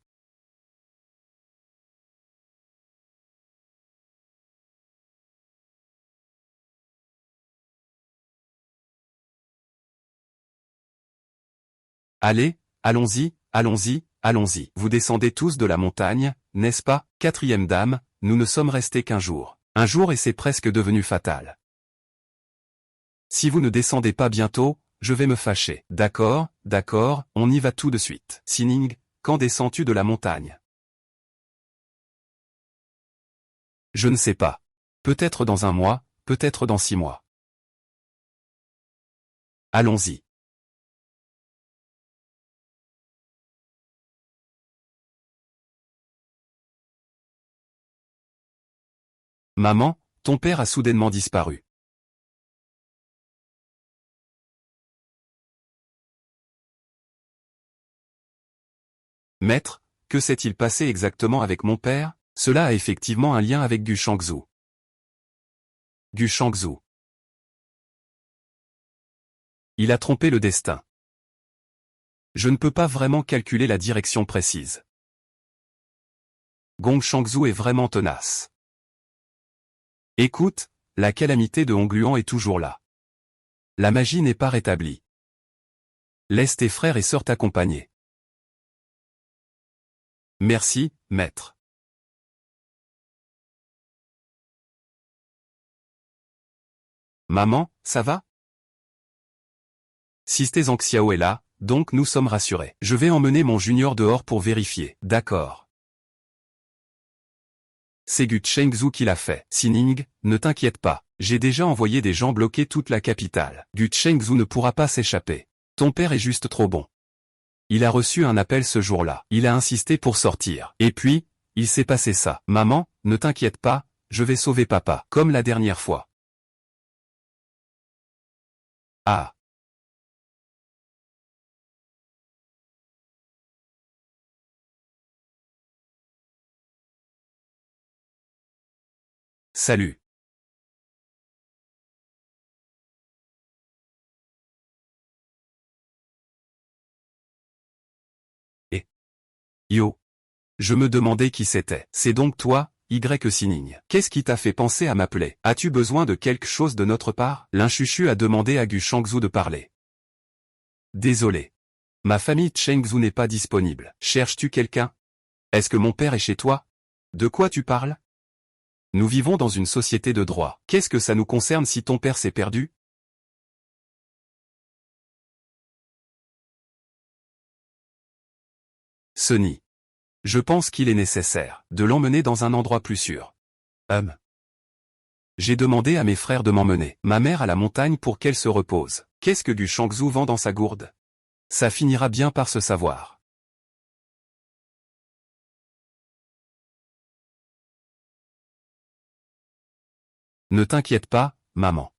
Allez, allons-y, allons-y, allons-y. Vous descendez tous de la montagne, n'est-ce pas? Quatrième dame, nous ne sommes restés qu'un jour. Un jour et c'est presque devenu fatal. Si vous ne descendez pas bientôt, je vais me fâcher. D'accord, d'accord, on y va tout de suite. Sining, quand descends-tu de la montagne? Je ne sais pas. Peut-être dans un mois, peut-être dans 6 mois. Allons-y. Maman, ton père a soudainement disparu. Maître, que s'est-il passé exactement avec mon père? Cela a effectivement un lien avec Gu Shangzhou. Gu Shangzhou. Il a trompé le destin. Je ne peux pas vraiment calculer la direction précise. Gong Shangzhou est vraiment tenace. Écoute, la calamité de Hongluan est toujours là. La magie n'est pas rétablie. Laisse tes frères et sœurs t'accompagner. Merci, maître. Maman, ça va? Sisté Zhang Xiao est là, donc nous sommes rassurés. Je vais emmener mon junior dehors pour vérifier. D'accord. C'est Gu Chengzhou qui l'a fait. Sining, ne t'inquiète pas, j'ai déjà envoyé des gens bloquer toute la capitale. Gu Chengzhou ne pourra pas s'échapper. Ton père est juste trop bon. Il a reçu un appel ce jour-là. Il a insisté pour sortir. Et puis, il s'est passé ça. Maman, ne t'inquiète pas, je vais sauver papa, comme la dernière fois. Ah. Salut. Et yo. Je me demandais qui c'était. C'est donc toi, Y Sining. Qu'est-ce qui t'a fait penser à m'appeler? As-tu besoin de quelque chose de notre part? L'inchuchu a demandé à Gu Shangzhou de parler. Désolé. Ma famille Chengzhou n'est pas disponible. Cherches-tu quelqu'un? Est-ce que mon père est chez toi? De quoi tu parles? Nous vivons dans une société de droit. Qu'est-ce que ça nous concerne si ton père s'est perdu? Sonny. Je pense qu'il est nécessaire de l'emmener dans un endroit plus sûr. J'ai demandé à mes frères de m'emmener ma mère à la montagne pour qu'elle se repose. Qu'est-ce que Gu Shangzhou vend dans sa gourde? Ça finira bien par se savoir. Ne t'inquiète pas, maman.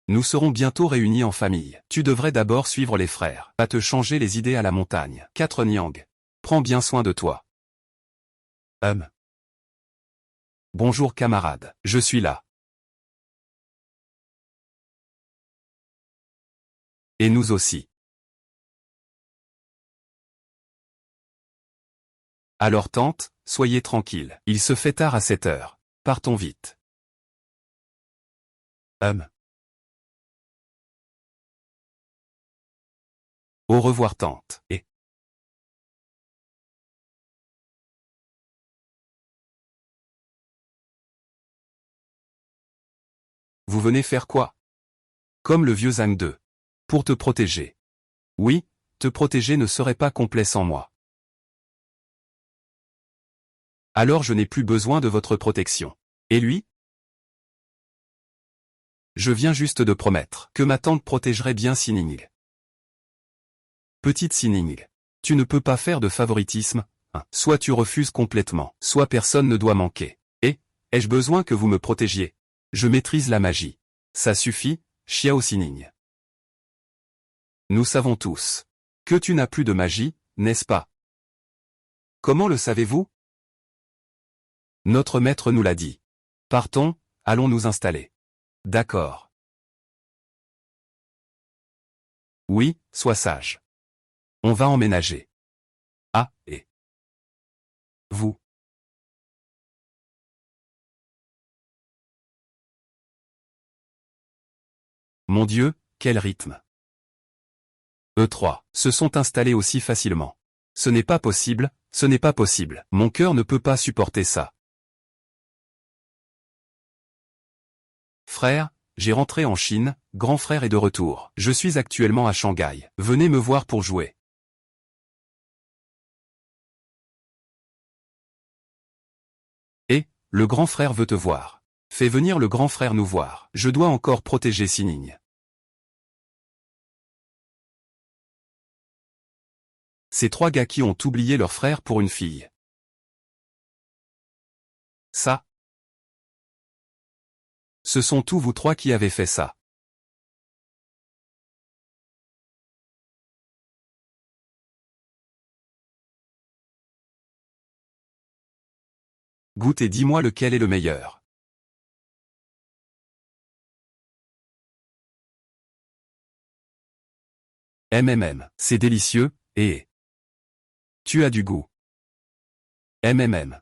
Nous serons bientôt réunis en famille. Tu devrais d'abord suivre les frères. Pas te changer les idées à la montagne. 4 Niang. Prends bien soin de toi. Bonjour camarade. Je suis là. Et nous aussi. Alors tante, soyez tranquille. Il se fait tard à cette heure. Partons vite. Au revoir tante. Et vous venez faire quoi? Comme le vieux Zhang 2. Pour te protéger. Oui, te protéger ne serait pas complet sans moi. Alors je n'ai plus besoin de votre protection. Et lui? Je viens juste de promettre que ma tante protégerait bien Sining. Petite Sining. Tu ne peux pas faire de favoritisme, hein. Soit tu refuses complètement, soit personne ne doit manquer. Et, ai-je besoin que vous me protégiez? Je maîtrise la magie. Ça suffit, Xiao Sining. Nous savons tous que tu n'as plus de magie, n'est-ce pas? Comment le savez-vous? Notre maître nous l'a dit. Partons, allons nous installer. D'accord. Oui, sois sage. On va emménager. Ah, et vous? Mon Dieu, quel rythme. Eux trois se sont installés aussi facilement. Ce n'est pas possible, ce n'est pas possible. Mon cœur ne peut pas supporter ça. Frère, j'ai rentré en Chine, grand frère est de retour. Je suis actuellement à Shanghai. Venez me voir pour jouer. Et, le grand frère veut te voir. Fais venir le grand frère nous voir. Je dois encore protéger Sining. Ces trois gars qui ont oublié leur frère pour une fille. Ça. Ce sont tous vous trois qui avez fait ça. Goûte et dis-moi lequel est le meilleur. C'est délicieux, et tu as du goût. MMM.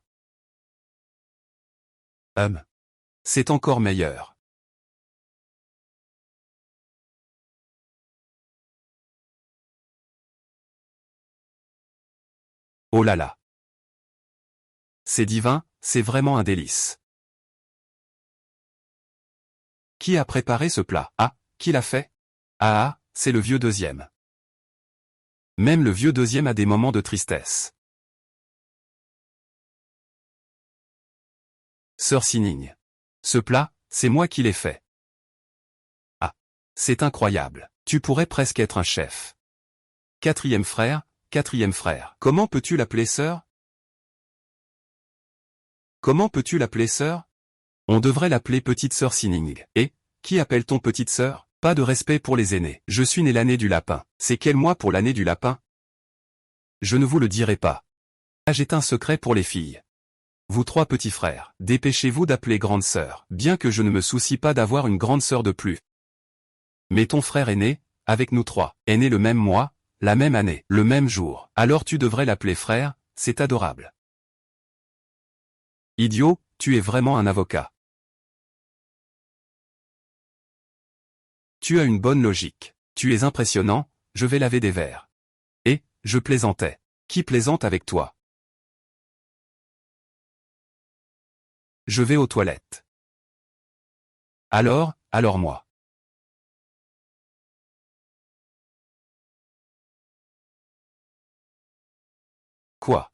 C'est encore meilleur. Oh là là. C'est divin, c'est vraiment un délice. Qui a préparé ce plat? Ah, qui l'a fait? Ah, c'est le vieux deuxième. Même le vieux deuxième a des moments de tristesse. Sœur Sining. Ce plat, c'est moi qui l'ai fait. Ah. C'est incroyable. Tu pourrais presque être un chef. Quatrième frère. Comment peux-tu l'appeler sœur? Comment peux-tu l'appeler sœur? On devrait l'appeler petite sœur Sining. Et, qui appelle-t-on petite sœur? Pas de respect pour les aînés. Je suis né l'année du lapin. C'est quel mois pour l'année du lapin? Je ne vous le dirai pas. Ah, j'ai un secret pour les filles. Vous trois petits frères, dépêchez-vous d'appeler grande sœur, bien que je ne me soucie pas d'avoir une grande sœur de plus. Mais ton frère aîné, avec nous trois, est né le même mois, la même année, le même jour. Alors tu devrais l'appeler frère, c'est adorable. Idiot, tu es vraiment un avocat. Tu as une bonne logique. Tu es impressionnant, je vais laver des verres. Et, je plaisantais. Qui plaisante avec toi? Je vais aux toilettes. Alors moi. Quoi?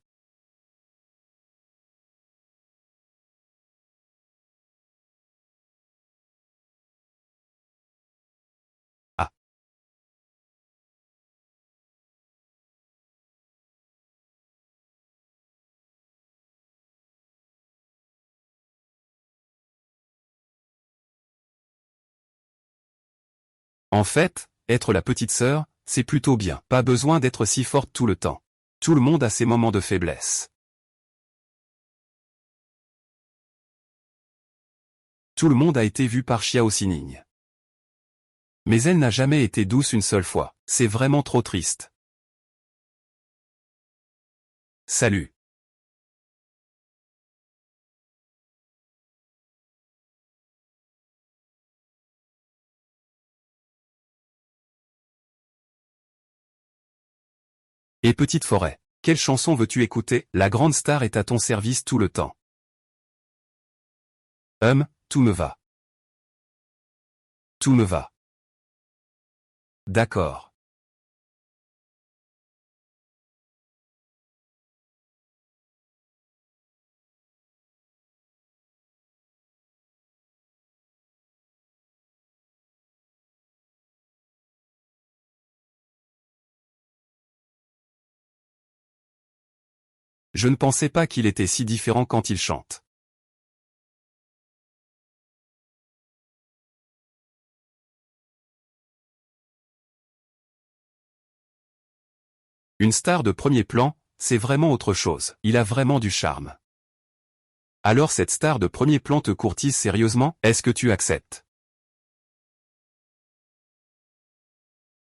Ah. En fait, être la petite sœur, c'est plutôt bien. Pas besoin d'être si forte tout le temps. Tout le monde a ses moments de faiblesse. Tout le monde a été vu par Xiao Sining. Mais elle n'a jamais été douce une seule fois. C'est vraiment trop triste. Salut. Et petite forêt. Quelle chanson veux-tu écouter? La grande star est à ton service tout le temps. Tout me va. Tout me va. D'accord. Je ne pensais pas qu'il était si différent quand il chante. Une star de premier plan, c'est vraiment autre chose. Il a vraiment du charme. Alors cette star de premier plan te courtise sérieusement? Est-ce que tu acceptes?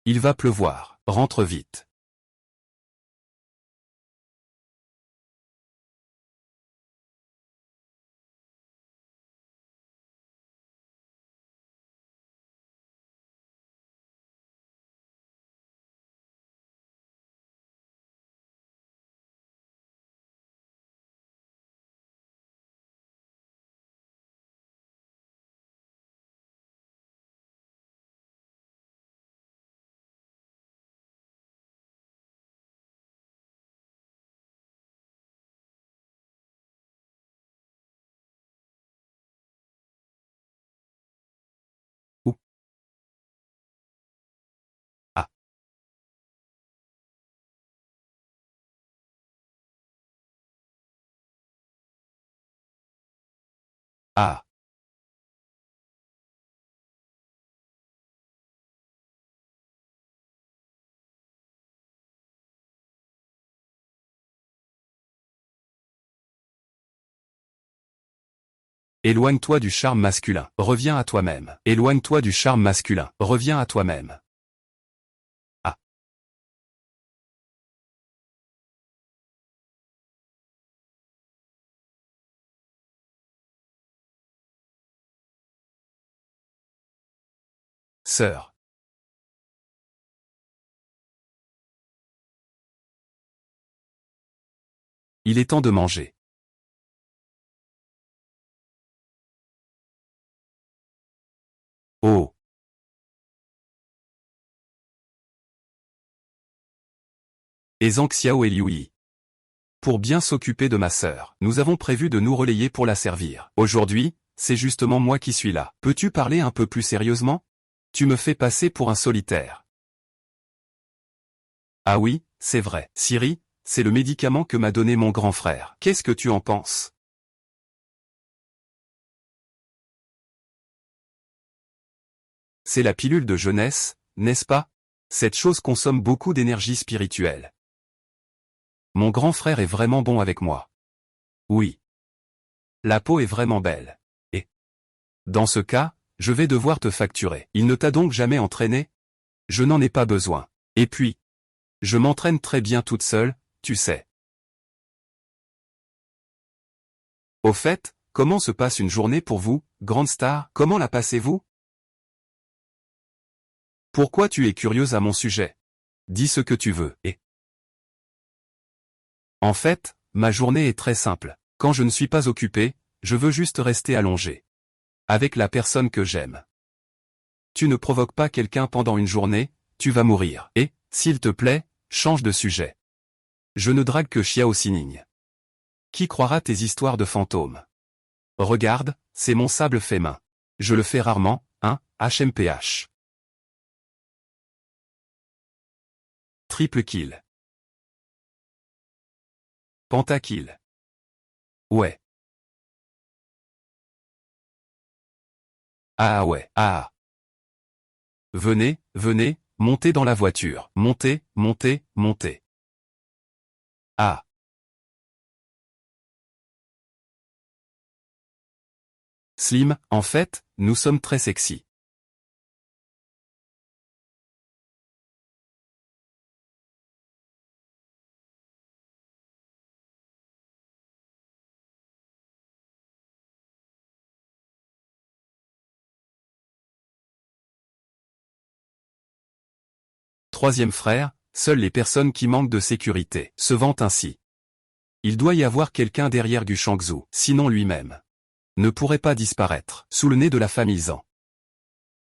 Il va pleuvoir. Rentre vite. Ou ah ah. Éloigne-toi du charme masculin. Reviens à toi-même. Éloigne-toi du charme masculin. Reviens à toi-même. Ah. Sœur. Il est temps de manger. Oh. Et Zhang Xiao et Liu Yi. Pour bien s'occuper de ma sœur, nous avons prévu de nous relayer pour la servir. Aujourd'hui, c'est justement moi qui suis là. Peux-tu parler un peu plus sérieusement? Tu me fais passer pour un solitaire. Ah oui, c'est vrai. Siri, c'est le médicament que m'a donné mon grand frère. Qu'est-ce que tu en penses? C'est la pilule de jeunesse, n'est-ce pas? Cette chose consomme beaucoup d'énergie spirituelle. Mon grand frère est vraiment bon avec moi. Oui. La peau est vraiment belle. Et dans ce cas, je vais devoir te facturer. Il ne t'a donc jamais entraîné? Je n'en ai pas besoin. Et puis, je m'entraîne très bien toute seule, tu sais. Au fait, comment se passe une journée pour vous, grande star? Comment la passez-vous? Pourquoi tu es curieuse à mon sujet? Dis ce que tu veux. Et en fait, ma journée est très simple. Quand je ne suis pas occupé, je veux juste rester allongé. Avec la personne que j'aime. Tu ne provoques pas quelqu'un pendant une journée, tu vas mourir. Et, s'il te plaît, change de sujet. Je ne drague que Xiao Sining. Qui croira tes histoires de fantômes? Regarde, c'est mon sable fait main. Je le fais rarement, hein, HMPH. Triple kill. Pentakill. Ouais. Ah ouais, ah. Venez, venez, montez dans la voiture. Montez, montez, montez. Ah. Slim, en fait, nous sommes très sexy. troisième frère, seules les personnes qui manquent de sécurité se vantent ainsi. Il doit y avoir quelqu'un derrière Gu Shangzhou, sinon lui-même ne pourrait pas disparaître sous le nez de la famille Zhang.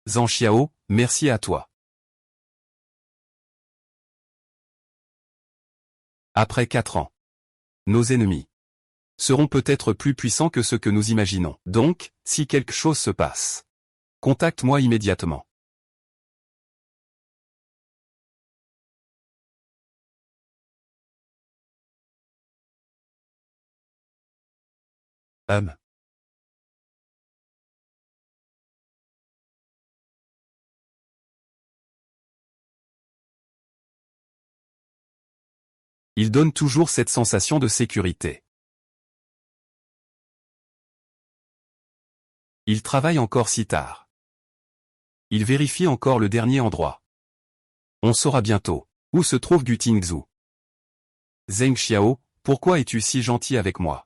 Zhang Xiao, merci à toi. Après 4 ans, nos ennemis seront peut-être plus puissants que ce que nous imaginons. Donc, si quelque chose se passe, contacte-moi immédiatement. Il donne toujours cette sensation de sécurité. Il travaille encore si tard. Il vérifie encore le dernier endroit. On saura bientôt où se trouve Gu Tingzhou. Zheng Xiao, pourquoi es-tu si gentil avec moi?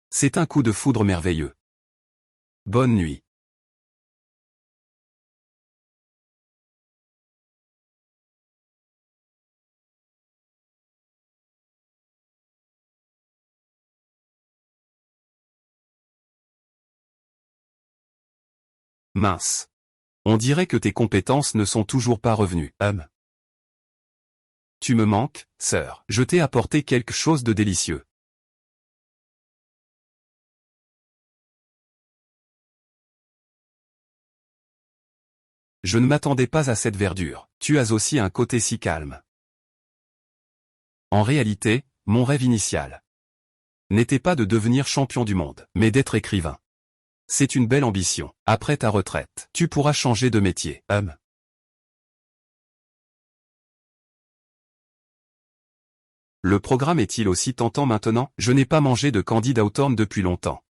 C'est un coup de foudre merveilleux. Bonne nuit. Mince. On dirait que tes compétences ne sont toujours pas revenues. Tu me manques, sœur. Je t'ai apporté quelque chose de délicieux. Je ne m'attendais pas à cette verdure. Tu as aussi un côté si calme. En réalité, mon rêve initial n'était pas de devenir champion du monde, mais d'être écrivain. C'est une belle ambition. Après ta retraite, tu pourras changer de métier. Le programme est-il aussi tentant maintenant? Je n'ai pas mangé de candy d'Hawthorne depuis longtemps.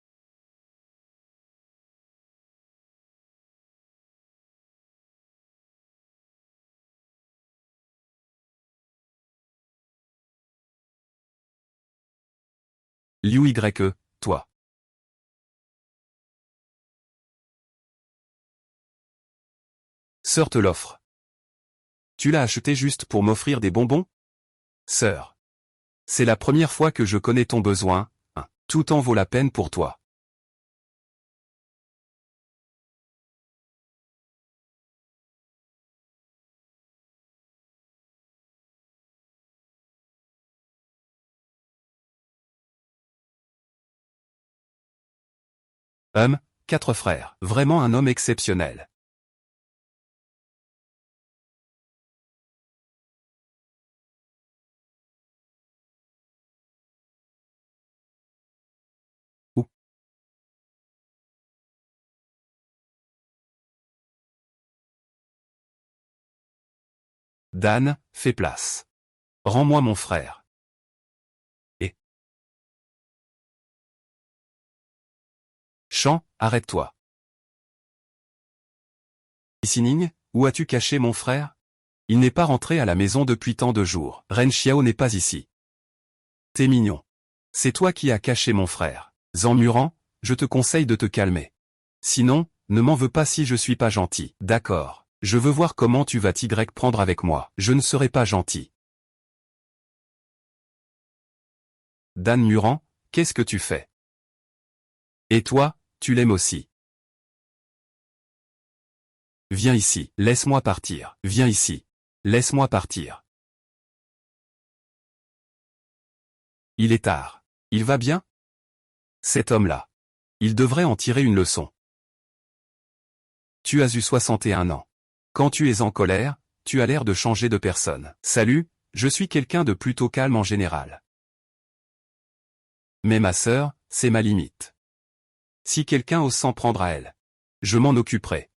Liu YE, toi. Sœur te l'offre. Tu l'as acheté juste pour m'offrir des bonbons? Sœur. C'est la première fois que je connais ton besoin, hein. Tout en vaut la peine pour toi. Hum, 4 frères. Vraiment un homme exceptionnel. Ou. Dan, fais place. Rends-moi mon frère. Et. Chan, arrête-toi. Sining, où as-tu caché mon frère? Il n'est pas rentré à la maison depuis tant de jours. Ren Xiao n'est pas ici. T'es mignon. C'est toi qui as caché mon frère. Zhang Muran, je te conseille de te calmer. Sinon, ne m'en veux pas si je suis pas gentil. D'accord. Je veux voir comment tu vas t'y prendre avec moi. Je ne serai pas gentil. Dan Muran, qu'est-ce que tu fais? Et toi, tu l'aimes aussi. Viens ici. Laisse-moi partir. Viens ici. Laisse-moi partir. Il est tard. Il va bien? Cet homme-là. Il devrait en tirer une leçon. Tu as eu 61 ans. Quand tu es en colère, tu as l'air de changer de personne. Salut, je suis quelqu'un de plutôt calme en général. Mais ma sœur, c'est ma limite. Si quelqu'un ose s'en prendre à elle, je m'en occuperai.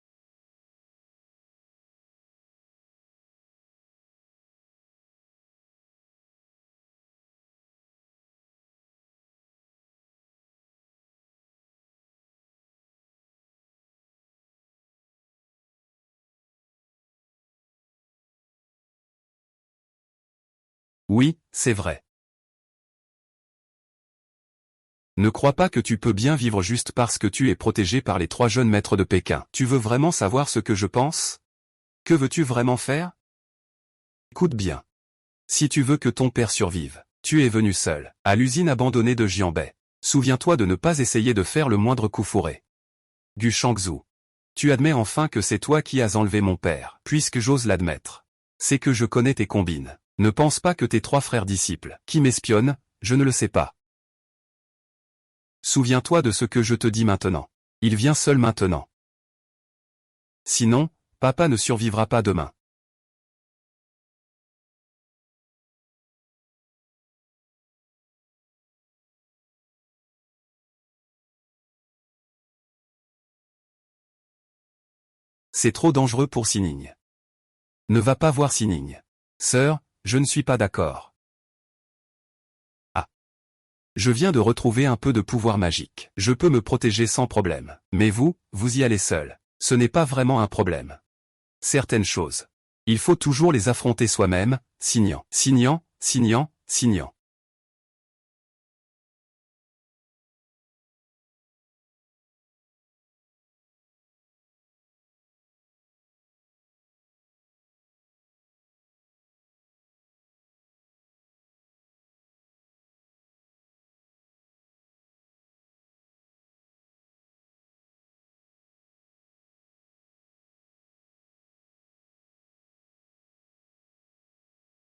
Oui, c'est vrai. Ne crois pas que tu peux bien vivre juste parce que tu es protégé par les 3 jeunes maîtres de Pékin. Tu veux vraiment savoir ce que je pense? Que veux-tu vraiment faire? Écoute bien. Si tu veux que ton père survive, tu es venu seul, à l'usine abandonnée de Jianbei. Souviens-toi de ne pas essayer de faire le moindre coup fourré. Gu Shangzhou. Tu admets enfin que c'est toi qui as enlevé mon père, puisque j'ose l'admettre. C'est que je connais tes combines. Ne pense pas que tes 3 frères disciples, qui m'espionnent, je ne le sais pas. Souviens-toi de ce que je te dis maintenant. Il vient seul maintenant. Sinon, papa ne survivra pas demain. C'est trop dangereux pour Sining. Ne va pas voir Sining. Sœur, je ne suis pas d'accord. Ah. Je viens de retrouver un peu de pouvoir magique. Je peux me protéger sans problème. Mais vous y allez seul. Ce n'est pas vraiment un problème. Certaines choses. Il faut toujours les affronter soi-même, signant, signant, signant, signant.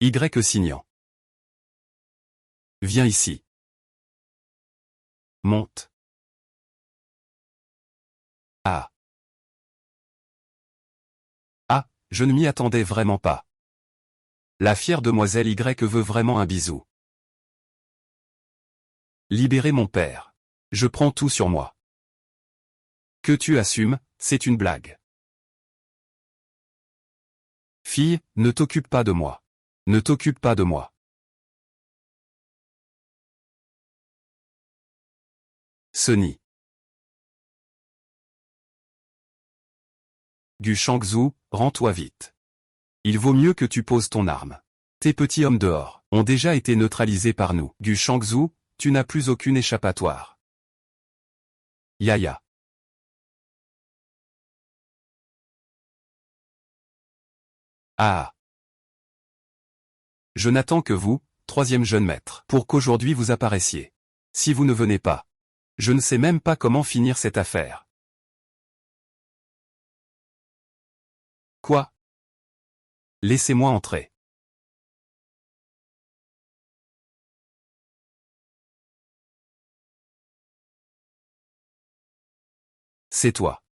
Y signant. Viens ici. Monte. Ah. Ah, je ne m'y attendais vraiment pas. La fière demoiselle Y veut vraiment un bisou. Libérer mon père. Je prends tout sur moi. Que tu assumes, c'est une blague. Fille, ne t'occupe pas de moi. Ne t'occupe pas de moi. Sunny. Gu Shangzhou, rends-toi vite. Il vaut mieux que tu poses ton arme. Tes petits hommes dehors ont déjà été neutralisés par nous. Gu Shangzhou, tu n'as plus aucune échappatoire. Yaya. Ah. Je n'attends que vous, 3e jeune maître, pour qu'aujourd'hui vous apparaissiez. Si vous ne venez pas, je ne sais même pas comment finir cette affaire. Quoi? Laissez-moi entrer. C'est toi.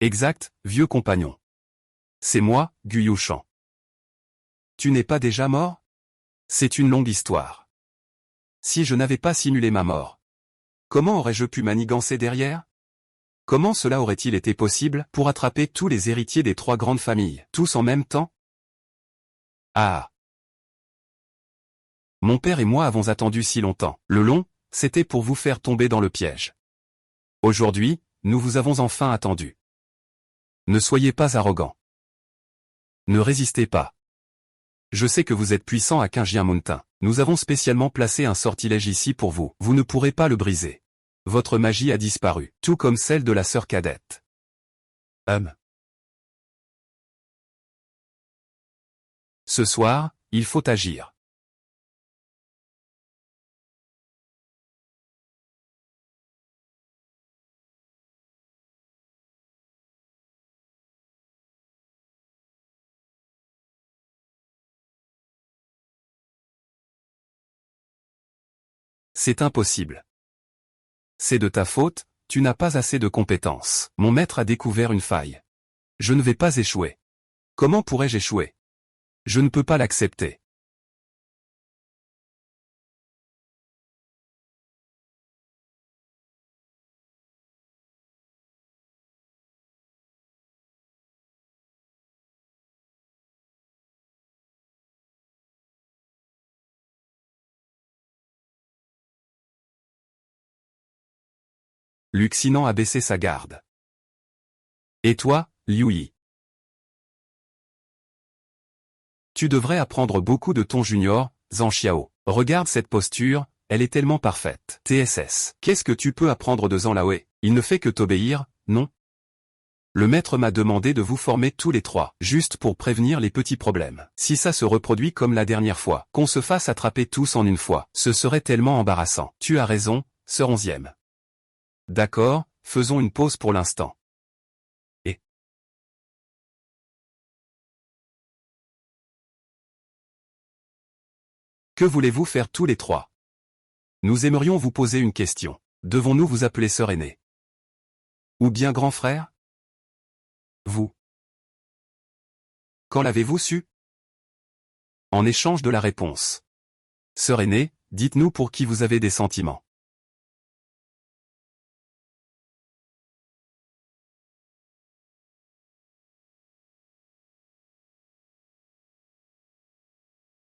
Exact, vieux compagnon. C'est moi, Gu Yushang. Tu n'es pas déjà mort? C'est une longue histoire. Si je n'avais pas simulé ma mort, comment aurais-je pu manigancer derrière? Comment cela aurait-il été possible pour attraper tous les héritiers des 3 grandes familles, tous en même temps? Ah. Mon père et moi avons attendu si longtemps. Le long, c'était pour vous faire tomber dans le piège. Aujourd'hui, nous vous avons enfin attendu. Ne soyez pas arrogant. Ne résistez pas. Je sais que vous êtes puissant à Qingjiamontin. Nous avons spécialement placé un sortilège ici pour vous. Vous ne pourrez pas le briser. Votre magie a disparu, tout comme celle de la sœur cadette. Ce soir, il faut agir. C'est impossible. C'est de ta faute, tu n'as pas assez de compétences. Mon maître a découvert une faille. Je ne vais pas échouer. Comment pourrais-je échouer? Je ne peux pas l'accepter. Luxinan a baissé sa garde. Et toi, Liu Yi? Tu devrais apprendre beaucoup de ton junior, Zhang Xiao. Regarde cette posture, elle est tellement parfaite. TSS. Qu'est-ce que tu peux apprendre de Zhang Laoe? Il ne fait que t'obéir, non? Le maître m'a demandé de vous former tous les trois, juste pour prévenir les petits problèmes. Si ça se reproduit comme la dernière fois, qu'on se fasse attraper tous en une fois, ce serait tellement embarrassant. Tu as raison, sœur 11e. D'accord, faisons une pause pour l'instant. Et que voulez-vous faire tous les trois? Nous aimerions vous poser une question. Devons-nous vous appeler sœur aînée? Ou bien grand frère? Vous. Quand l'avez-vous su? En échange de la réponse. Sœur aînée, dites-nous pour qui vous avez des sentiments.